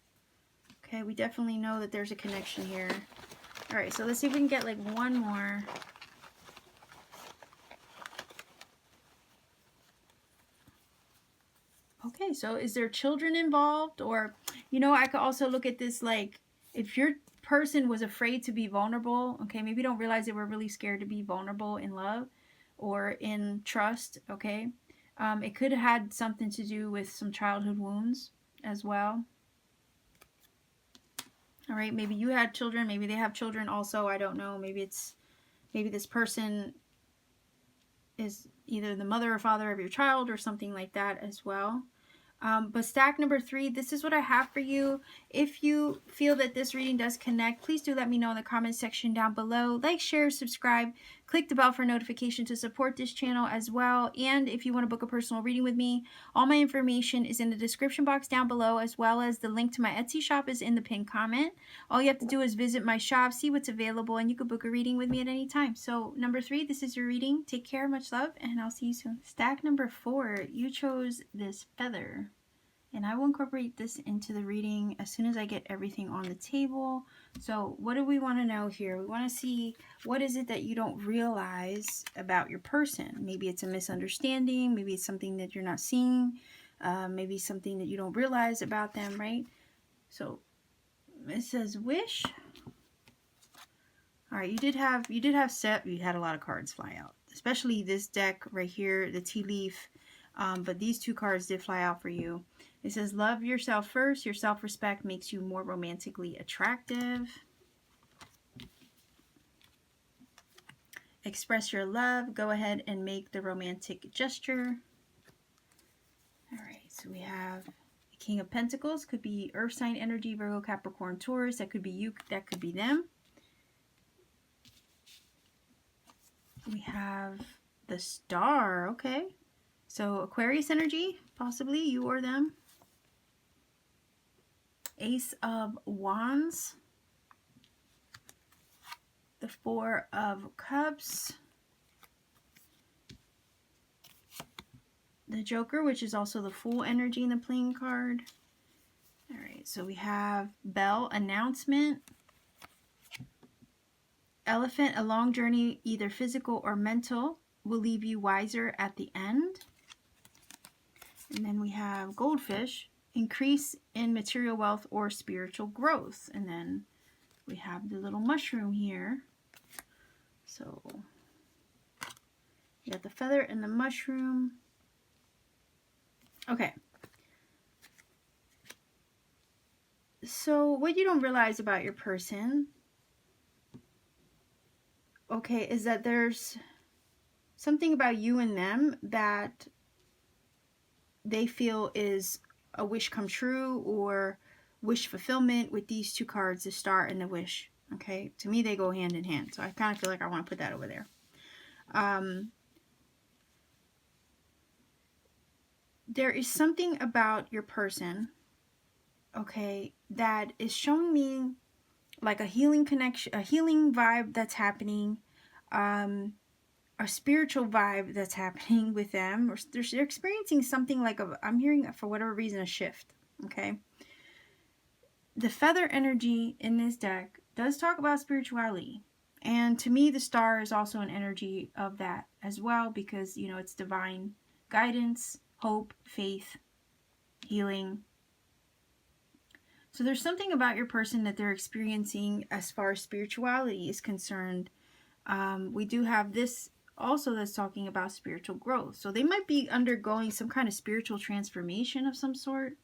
Okay, we definitely know that there's a connection here. All right, so let's see if we can get like one more. Okay, so is there children involved? Or, you know, I could also look at this like, if your person was afraid to be vulnerable, okay, maybe don't realize they were really scared to be vulnerable in love or in trust, okay? It could have had something to do with some childhood wounds as well. All right, maybe you had children, maybe they have children also, I don't know. Maybe this person is either the mother or father of your child or something like that as well. But stack number 3, this is what I have for you. If you feel that this reading does connect, please do let me know in the comment section down below. Like, share, subscribe. Click the bell for notification to support this channel as well. And if you want to book a personal reading with me, all my information is in the description box down below, as well as the link to my Etsy shop is in the pinned comment. All you have to do is visit my shop, see what's available, and you can book a reading with me at any time. So number 3, this is your reading. Take care, much love, and I'll see you soon. Stack number 4, you chose this feather. And I will incorporate this into the reading as soon as I get everything on the table. So what do we want to know here? We want to see, what is it that you don't realize about your person? Maybe it's a misunderstanding. Maybe it's something that you're not seeing. Maybe something that you don't realize about them, right? So it says wish. All right, you did have you had a lot of cards fly out, especially this deck right here, the tea leaf. But these 2 cards did fly out for you. It says, love yourself first. Your self-respect makes you more romantically attractive. Express your love. Go ahead and make the romantic gesture. All right, so we have the King of Pentacles. Could be Earth sign energy, Virgo, Capricorn, Taurus. That could be you. That could be them. We have the Star. Okay. So Aquarius energy, possibly you or them. Ace of Wands. The 4 of Cups. The Joker, which is also the Fool energy in the playing card. All right, so we have Bell, announcement. Elephant, a long journey, either physical or mental, will leave you wiser at the end. And then we have Goldfish, increase in material wealth or spiritual growth. And then we have the little mushroom here. So you got the feather and the mushroom. Okay. So what you don't realize about your person, okay, is that there's something about you and them that they feel is a wish come true or wish fulfillment with these 2 cards, the Star and the Wish. Okay, to me they go hand in hand, so I kind of feel like I want to put that over there. There is something about your person, okay, that is showing me like a healing connection, a healing vibe that's happening, a spiritual vibe that's happening with them, or they're experiencing something like I'm hearing, for whatever reason, a shift. Okay, the feather energy in this deck does talk about spirituality, and to me the Star is also an energy of that as well, because you know it's divine guidance, hope, faith, healing. So there's something about your person that they're experiencing as far as spirituality is concerned. We do have this also that's talking about spiritual growth. So they might be undergoing some kind of spiritual transformation of some sort.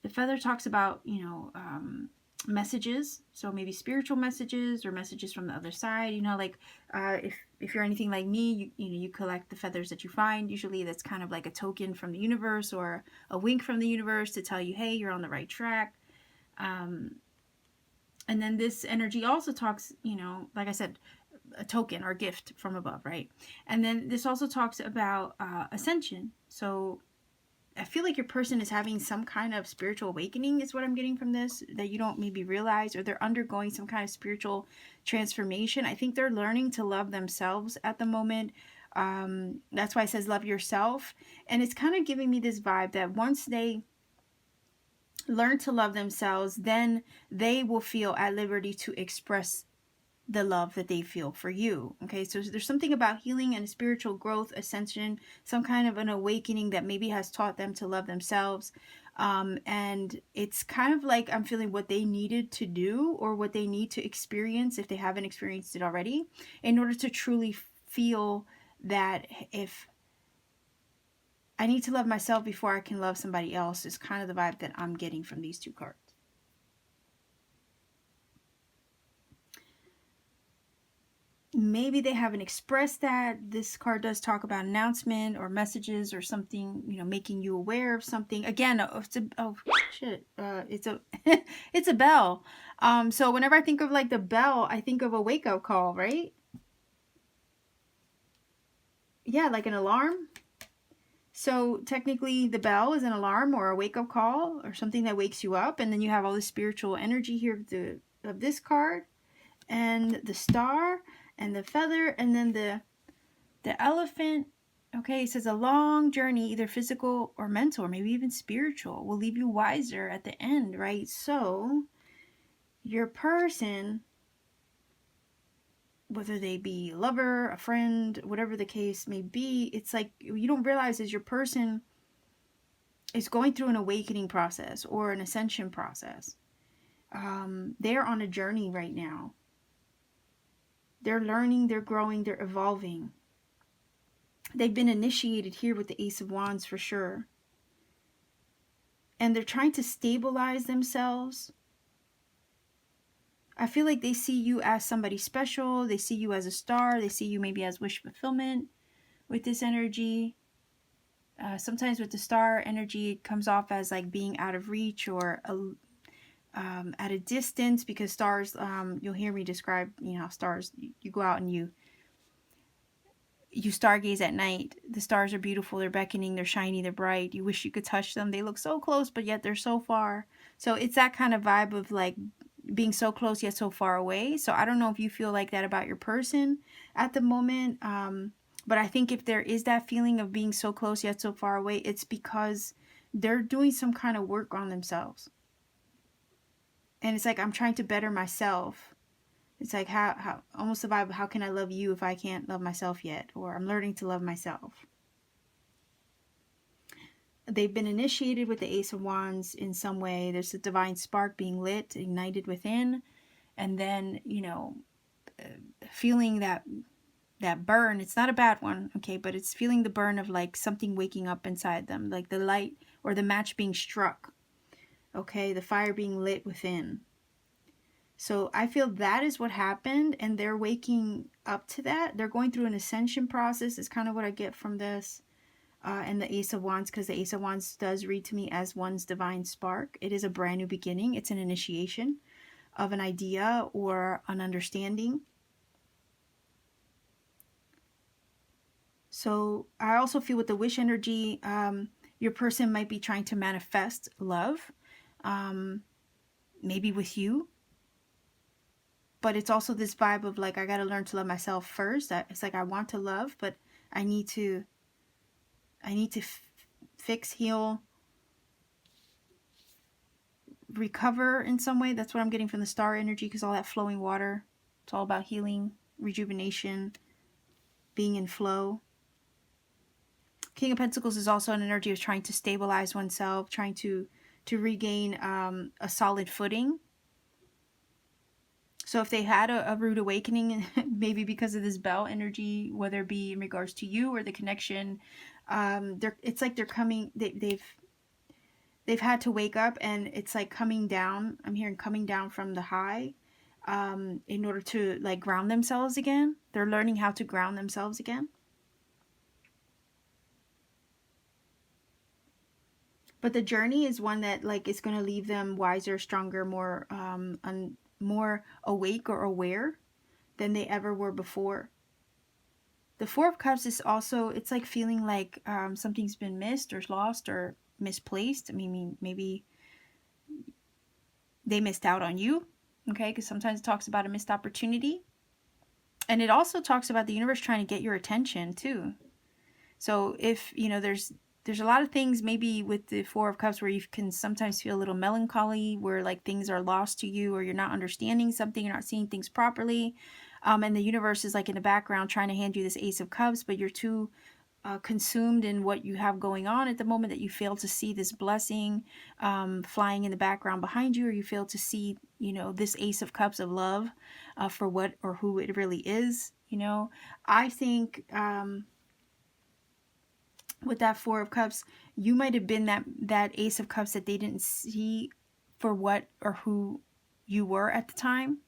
The feather talks about, you know, messages. So maybe spiritual messages or messages from the other side. You know, like if you're anything like me, you collect the feathers that you find. Usually that's kind of like a token from the universe or a wink from the universe to tell you, hey, you're on the right track. And then this energy also talks, you know, like I said, a token or gift from above, right? And then this also talks about ascension. So I feel like your person is having some kind of spiritual awakening is what I'm getting from this, that you don't maybe realize, or they're undergoing some kind of spiritual transformation. I think they're learning to love themselves at the moment. That's why it says love yourself. And it's kind of giving me this vibe that once they learn to love themselves, then they will feel at liberty to express the love that they feel for you. Okay, so there's something about healing and spiritual growth, ascension, some kind of an awakening that maybe has taught them to love themselves. And it's kind of like I'm feeling what they needed to do, or what they need to experience if they haven't experienced it already, in order to truly feel that if I need to love myself before I can love somebody else, is kind of the vibe that I'm getting from these 2 cards. Maybe they haven't expressed that. This card does talk about announcement or messages or something, you know, making you aware of something. Again, it's a it's a bell. So whenever I think of like the bell, I think of a wake-up call, right? yeah, like an alarm. So technically the bell is an alarm or a wake-up call or something that wakes you up. And then you have all the spiritual energy here of this card, and the star, and the feather, and then the elephant. Okay, it says a long journey, either physical or mental, or maybe even spiritual, will leave you wiser at the end, right? So your person, whether they be a lover, a friend, whatever the case may be, it's like you don't realize is your person is going through an awakening process or an ascension process. They're on a journey right now. They're learning, they're growing, they're evolving. They've been initiated here with the Ace of Wands for sure. And they're trying to stabilize themselves. I feel like they see you as somebody special. They see you as a star. They see you maybe as wish fulfillment with this energy. Sometimes with the star energy, it comes off as like being out of reach or at a distance, because stars, you'll hear me describe, how stars, you go out and you stargaze at night. The stars are beautiful, they're beckoning, they're shiny, they're bright. You wish you could touch them. They look so close, but yet they're so far. So it's that kind of vibe of like being so close yet so far away. So I don't know if you feel like that about your person at the moment. But I think if there is that feeling of being so close yet so far away, it's because they're doing some kind of work on themselves. And it's like, I'm trying to better myself. It's like how almost the vibe, how can I love you if I can't love myself yet? Or I'm learning to love myself. They've been initiated with the Ace of Wands in some way. There's a divine spark being lit, ignited within. And then, feeling that burn. It's not a bad one, okay? But it's feeling the burn of like something waking up inside them. Like the light or the match being struck. Okay? The fire being lit within. So I feel that is what happened, and they're waking up to that. They're going through an ascension process is kind of what I get from this. And the Ace of Wands, because the Ace of Wands does read to me as one's divine spark. It is a brand new beginning. It's an initiation of an idea or an understanding. So I also feel with the wish energy, your person might be trying to manifest love, maybe with you. But it's also this vibe of like, I got to learn to love myself first. It's like I want to love, but I need to fix, heal, recover in some way. That's what I'm getting from the star energy, because all that flowing water, it's all about healing, rejuvenation, being in flow. King of Pentacles is also an energy of trying to stabilize oneself, trying to regain a solid footing. So if they had a rude awakening, maybe because of this bell energy, whether it be in regards to you or the connection, it's like they're coming. They've had to wake up, and it's like coming down. I'm hearing coming down from the high, in order to like ground themselves again. They're learning how to ground themselves again. But the journey is one that like is going to leave them wiser, stronger, more more awake or aware than they ever were before. The Four of Cups is also, it's like feeling like something's been missed or lost or misplaced. I mean, maybe they missed out on you, okay? Because sometimes it talks about a missed opportunity. And it also talks about the universe trying to get your attention too. So if, there's a lot of things maybe with the Four of Cups where you can sometimes feel a little melancholy, where like things are lost to you, or you're not understanding something, you're not seeing things properly. And the universe is like in the background trying to hand you this Ace of Cups, but you're too consumed in what you have going on at the moment that you fail to see this blessing flying in the background behind you, or you fail to see, this Ace of Cups of love for what or who it really is. I think with that Four of Cups, you might have been that Ace of Cups that they didn't see for what or who you were at the time.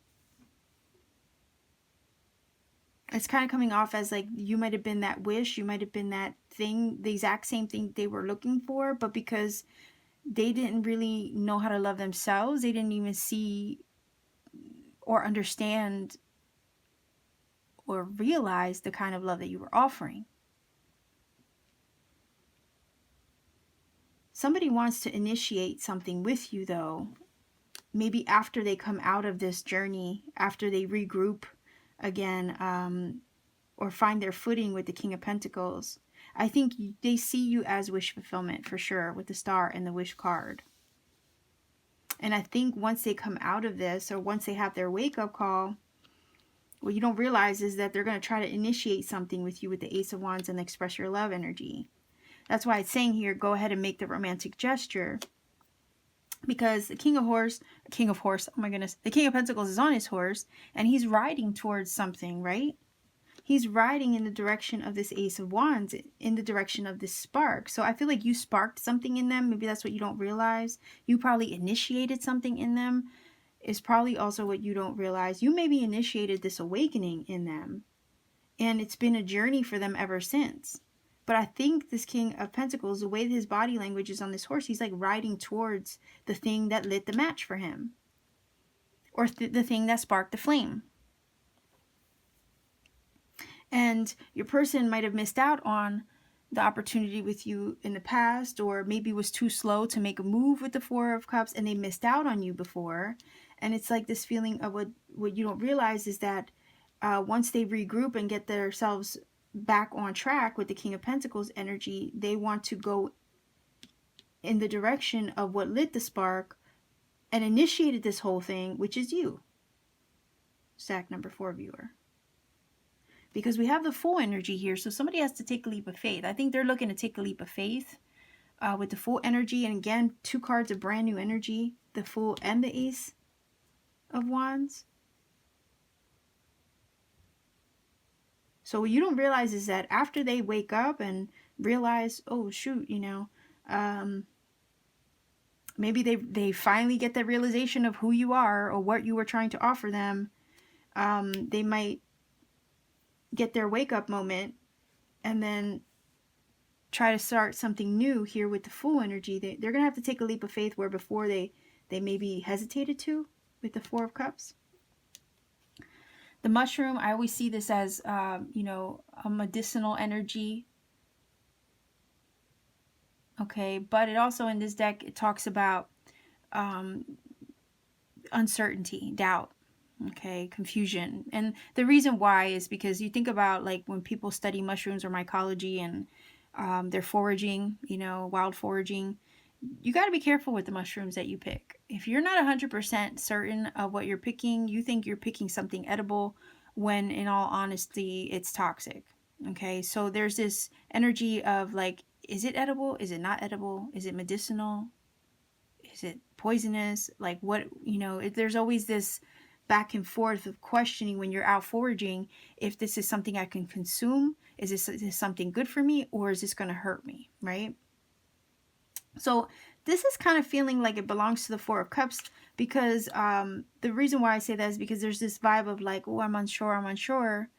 It's kind of coming off as like you might have been that wish, you might have been that thing, the exact same thing they were looking for, but because they didn't really know how to love themselves, they didn't even see or understand or realize the kind of love that you were offering. Somebody wants to initiate something with you, though. Maybe after they come out of this journey, after they regroup again, or find their footing with the King of Pentacles. I think they see you as wish fulfillment for sure, with the star and the wish card. And I think once they come out of this, or once they have their wake-up call, what you don't realize is that they're going to try to initiate something with you with the Ace of Wands and the express your love energy. That's why it's saying here, go ahead and make the romantic gesture. Because the King of Horse, oh my goodness, the King of Pentacles is on his horse, and he's riding towards something, right? He's riding in the direction of this Ace of Wands, in the direction of this spark. So I feel like you sparked something in them. Maybe that's what you don't realize. You probably initiated something in them. Is probably also what you don't realize. You maybe initiated this awakening in them. And it's been a journey for them ever since. But I think this King of Pentacles, the way his body language is on this horse, he's like riding towards the thing that lit the match for him. Or the thing that sparked the flame. And your person might have missed out on the opportunity with you in the past, or maybe was too slow to make a move with the Four of Cups and they missed out on you before. And it's like this feeling of what you don't realize is that once they regroup and get themselves back on track with the King of Pentacles energy, they want to go in the direction of what lit the spark and initiated this whole thing, which is you, stack number 4 viewer. Because we have the Fool energy here, so somebody has to take a leap of faith. I think they're looking to take a leap of faith with the Fool energy. And again, 2 cards of brand new energy, the Fool and the Ace of Wands. So what you don't realize is that after they wake up and realize, oh shoot, you know, maybe they finally get the realization of who you are or what you were trying to offer them. They might get their wake-up moment and then try to start something new here with the Fool energy. They're going to have to take a leap of faith where before they maybe hesitated to with the 4 of Cups. The mushroom, I always see this as, you know, a medicinal energy. Okay, but it also in this deck, it talks about uncertainty, doubt. Okay, confusion. And the reason why is because you think about like when people study mushrooms or mycology and they're foraging, you know, wild foraging, you got to be careful with the mushrooms that you pick. If you're not 100% certain of what you're picking, you think you're picking something edible when in all honesty, it's toxic. Okay, so there's this energy of like, is it edible? Is it not edible? Is it medicinal? Is it poisonous? Like what, you know, there's always this back and forth of questioning when you're out foraging, if this is something I can consume, is this something good for me, or is this going to hurt me, right? So this is kind of feeling like it belongs to the 4 of Cups, because the reason why I say that is because there's this vibe of like, oh, I'm unsure,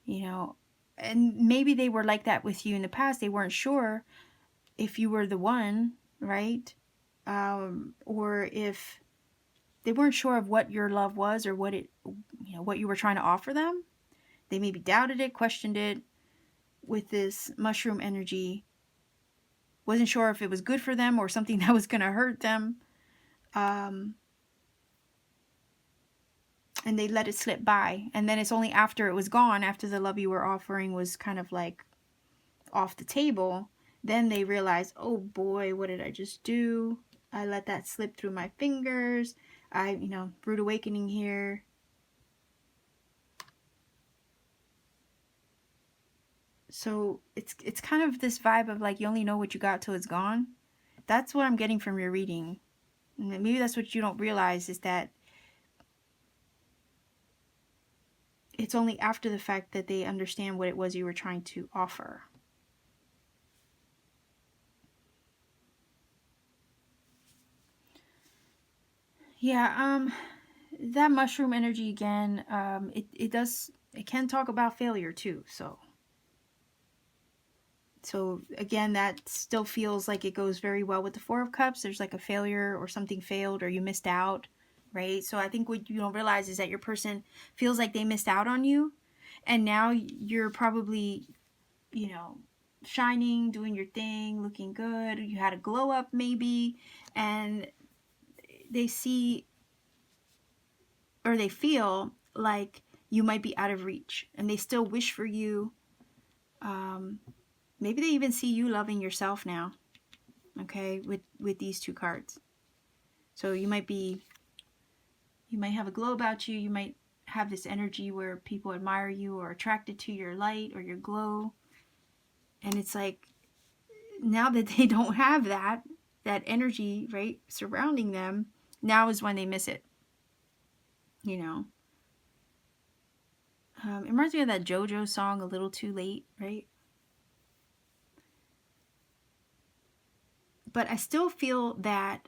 you know, and maybe they were like that with you in the past. They weren't sure if you were the one, right? Or if they weren't sure of what your love was or what it, you know, what you were trying to offer them. They maybe doubted it, questioned it with this mushroom energy. Wasn't sure if it was good for them or something that was going to hurt them. And they let it slip by. And then it's only after it was gone, after the love you were offering was kind of like off the table, then they realized, oh boy, what did I just do? I let that slip through my fingers. You know, rude awakening here. So it's kind of this vibe of like, you only know what you got till it's gone. That's what I'm getting from your reading. And maybe that's what you don't realize, is that it's only after the fact that they understand what it was you were trying to offer. Yeah, that mushroom energy again, it can talk about failure too, so again, that still feels like it goes very well with the 4 of Cups. There's like a failure or something failed or you missed out, right? So I think what you don't realize is that your person feels like they missed out on you, and now you're probably, you know, shining, doing your thing, looking good. You had a glow up maybe, and they see or they feel like you might be out of reach, and they still wish for you. Maybe they even see you loving yourself now, okay, with these two cards. So you might have a glow about you. You might have this energy where people admire you or attracted to your light or your glow. And it's like, now that they don't have that energy, right, surrounding them, now is when they miss it. You know, it reminds me of that JoJo song, A Little Too Late, right? But I still feel that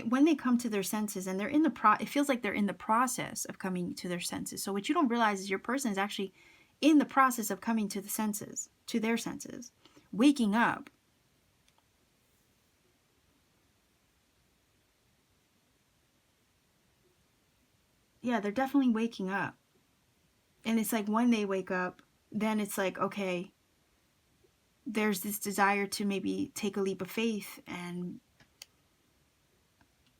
when they come to their senses, and they're in the it feels like they're in the process of coming to their senses. So what you don't realize is your person is actually in the process of coming to their senses, waking up. Yeah, they're definitely waking up. And it's like when they wake up, then it's like, okay, there's this desire to maybe take a leap of faith and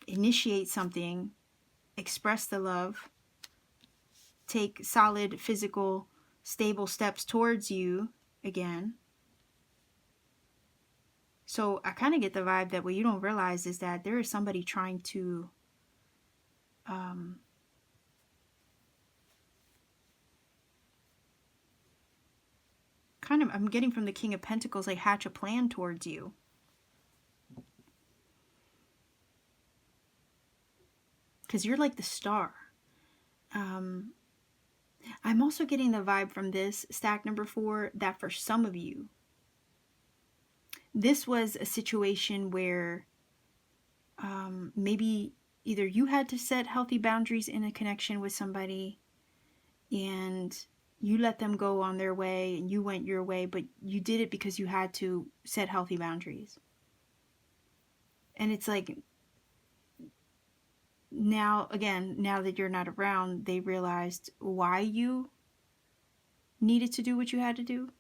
initiate something, express the love, take solid, physical, stable steps towards you again. So I kind of get the vibe that what you don't realize is that there is somebody trying to I'm getting from the King of Pentacles, like hatch a plan towards you. Because you're like the star. I'm also getting the vibe from this stack number 4 that for some of you, this was a situation where maybe either you had to set healthy boundaries in a connection with somebody and you let them go on their way and you went your way, but you did it because you had to set healthy boundaries. And it's like, now that you're not around, they realized why you needed to do what you had to do.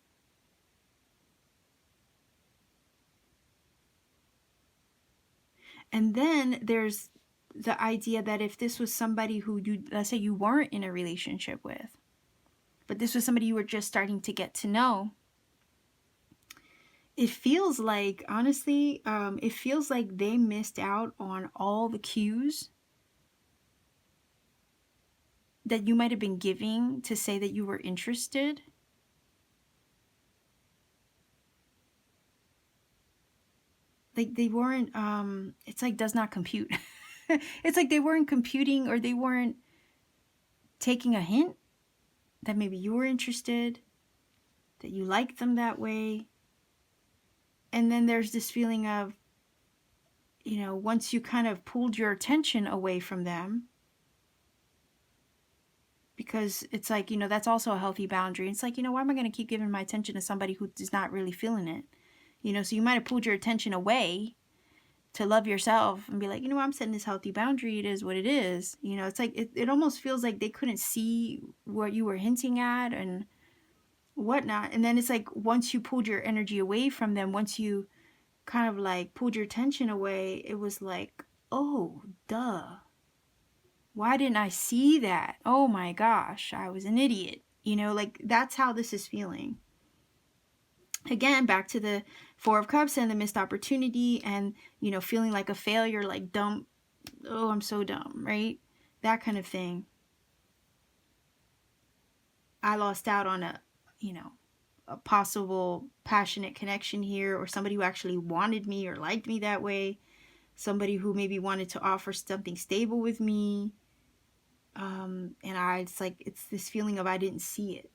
And then there's the idea that if this was somebody who let's say you weren't in a relationship with, but this was somebody you were just starting to get to know, it feels like, honestly, it feels like they missed out on all the cues that you might have been giving to say that you were interested. Like they weren't, it's like does not compute. It's like they weren't computing, or they weren't taking a hint that maybe you were interested, that you liked them that way. And then there's this feeling of, once you kind of pulled your attention away from them, because it's like, that's also a healthy boundary. It's like, why am I going to keep giving my attention to somebody who is not really feeling it? So you might have pulled your attention away to love yourself and be like, I'm setting this healthy boundary. It is what it is. It's like, it almost feels like they couldn't see what you were hinting at and whatnot. And then it's like, once you pulled your energy away from them, once you kind of like pulled your attention away, it was like, oh, duh. Why didn't I see that? Oh my gosh, I was an idiot. Like that's how this is feeling. Again, back to the 4 of Cups and the missed opportunity and, feeling like a failure, like dumb. Oh, I'm so dumb, right? That kind of thing. I lost out on a possible passionate connection here, or somebody who actually wanted me or liked me that way. Somebody who maybe wanted to offer something stable with me. And it's this feeling of I didn't see it.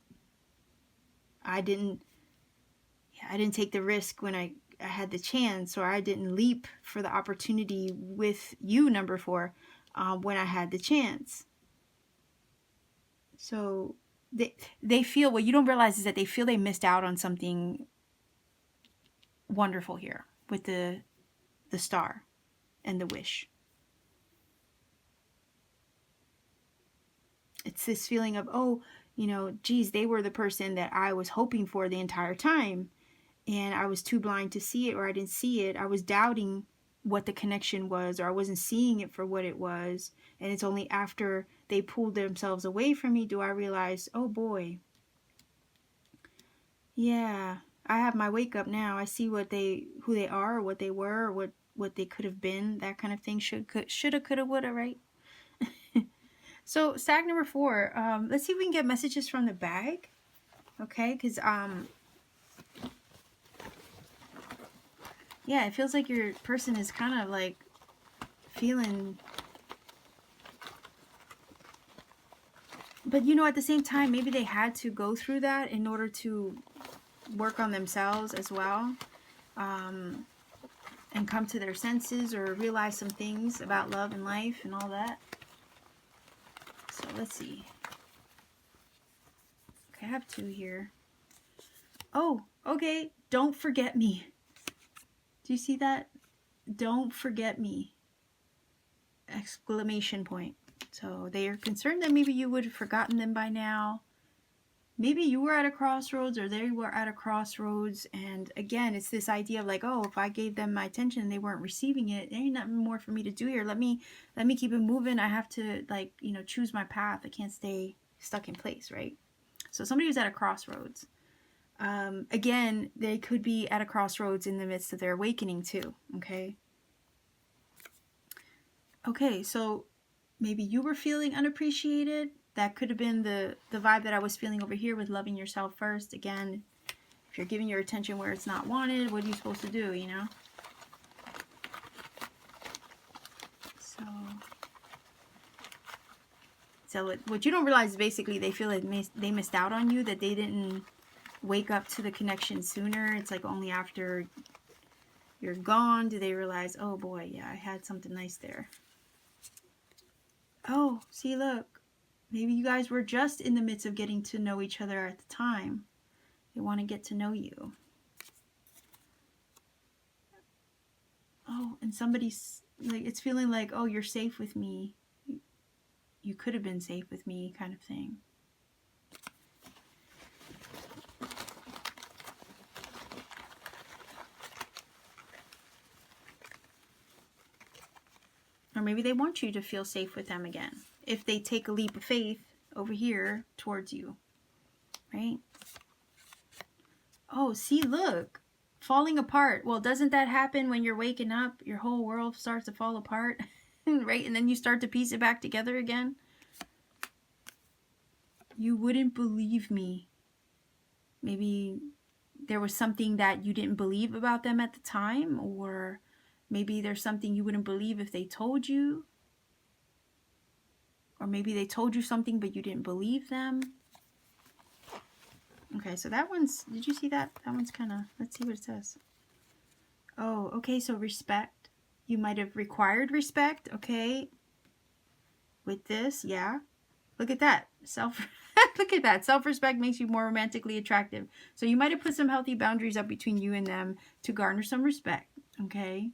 I didn't take the risk when I had the chance, or I didn't leap for the opportunity with you, number 4, when I had the chance. So they feel, what you don't realize is that they feel they missed out on something wonderful here with the star and the wish. It's this feeling of, oh, geez, they were the person that I was hoping for the entire time. and I was too blind to see it, or I didn't see it. I was doubting what the connection was, or I wasn't seeing it for what it was. And it's only after they pulled themselves away from me do I realize, oh boy, yeah, I have my wake up now. I see who they are, or what they were, or what they could have been, that kind of thing. Shoulda, coulda, woulda, right? So stack number 4. Let's see if we can get messages from the bag. Okay, because yeah, it feels like your person is kind of like feeling, but you know, at the same time, maybe they had to go through that in order to work on themselves as well, and come to their senses, or realize some things about love and life and all that. So let's see. Okay, I have 2 here. Oh, okay, don't forget me. Do you see that? Don't forget me. Exclamation point. So they are concerned that maybe you would have forgotten them by now. Maybe you were at a crossroads, or they were at a crossroads. And again, it's this idea of like, oh, if I gave them my attention and they weren't receiving it, there ain't nothing more for me to do here. Let me keep it moving. I have to, like, you know, choose my path. I can't stay stuck in place, right? So somebody who's at a crossroads. Again, they could be at a crossroads in the midst of their awakening too, okay? Okay, so maybe you were feeling unappreciated. That could have been the vibe that I was feeling over here with loving yourself first. Again, if you're giving your attention where it's not wanted, what are you supposed to do, you know? So what you don't realize is basically they feel like they missed out on you, that they didn't wake up to the connection sooner. It's like only after you're gone do they realize, oh boy, yeah, I had something nice there. Oh, see, look. Maybe you guys were just in the midst of getting to know each other at the time. They want to get to know you. Oh, and somebody's like, it's feeling like, oh, you're safe with me. You could have been safe with me, kind of thing. Or maybe they want you to feel safe with them again, if they take a leap of faith over here towards you, right? Oh, see, look, falling apart. Well, doesn't that happen when you're waking up? Your whole world starts to fall apart, right? And then you start to piece it back together again. You wouldn't believe me. Maybe there was something that you didn't believe about them at the time, or maybe there's something you wouldn't believe if they told you. Or maybe they told you something but you didn't believe them. Okay, so that one's, did you see that? That one's kind of, let's see what it says. Oh, okay, so respect. You might have required respect, okay? With this, yeah. Look at that. Look at that. Self-respect makes you more romantically attractive. So you might have put some healthy boundaries up between you and them to garner some respect, okay?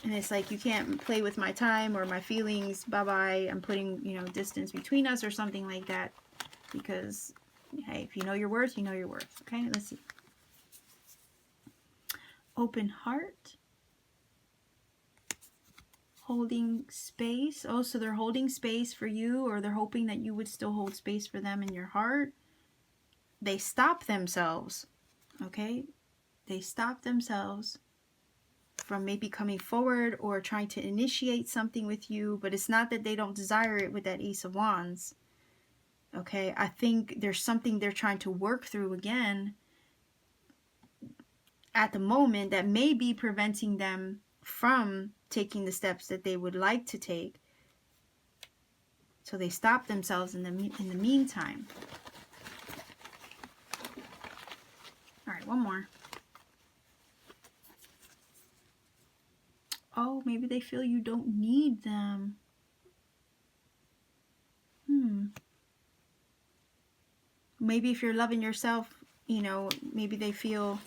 And it's like, you can't play with my time or my feelings. Bye-bye. I'm putting, you know, distance between us or something like that. Because, hey, if you know your worth, you know your worth. Okay, let's see. Open heart. Holding space. Oh, so they're holding space for you, or they're hoping that you would still hold space for them in your heart. They stop themselves. Okay? They stop themselves from maybe coming forward or trying to initiate something with you, but it's not that they don't desire it with that Ace of Wands. Okay, I think there's something they're trying to work through again at the moment that may be preventing them from taking the steps that they would like to take. So they stop themselves in the meantime. All right, one more. Oh, maybe they feel you don't need them. Maybe if you're loving yourself, you know, maybe they feel,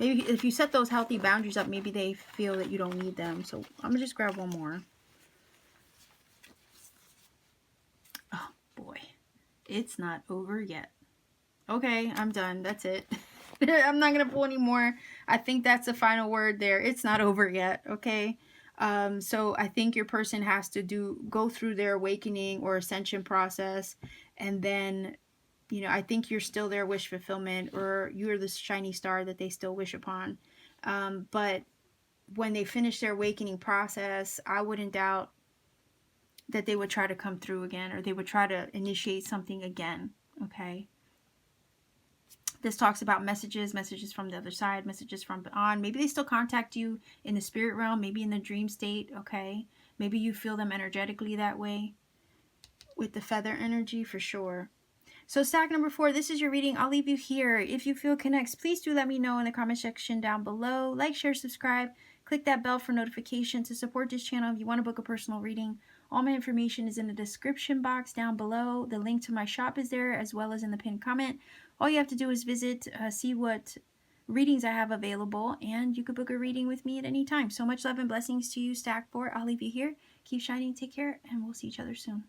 maybe if you set those healthy boundaries up, maybe they feel that you don't need them. So I'm gonna just grab one more. Oh boy, it's not over yet. Okay, I'm done. That's it. I'm not going to pull any more. I think that's the final word there. It's not over yet, okay? So I think your person has to go through their awakening or ascension process, and then, you know, I think you're still their wish fulfillment, or you're the shiny star that they still wish upon. But when they finish their awakening process, I wouldn't doubt that they would try to come through again, or they would try to initiate something again, okay? This talks about messages from the other side, messages from beyond. Maybe they still contact you in the spirit realm, maybe in the dream state, okay? Maybe you feel them energetically that way with the feather energy for sure. So stack number 4, this is your reading. I'll leave you here. If you feel connects, please do let me know in the comment section down below. Like, share, subscribe. Click that bell for notification to support this channel if you want to book a personal reading. All my information is in the description box down below. The link to my shop is there, as well as in the pinned comment. All you have to do is visit, see what readings I have available, and you could book a reading with me at any time. So much love and blessings to you, Stack 4. I'll leave you here. Keep shining, take care, and we'll see each other soon.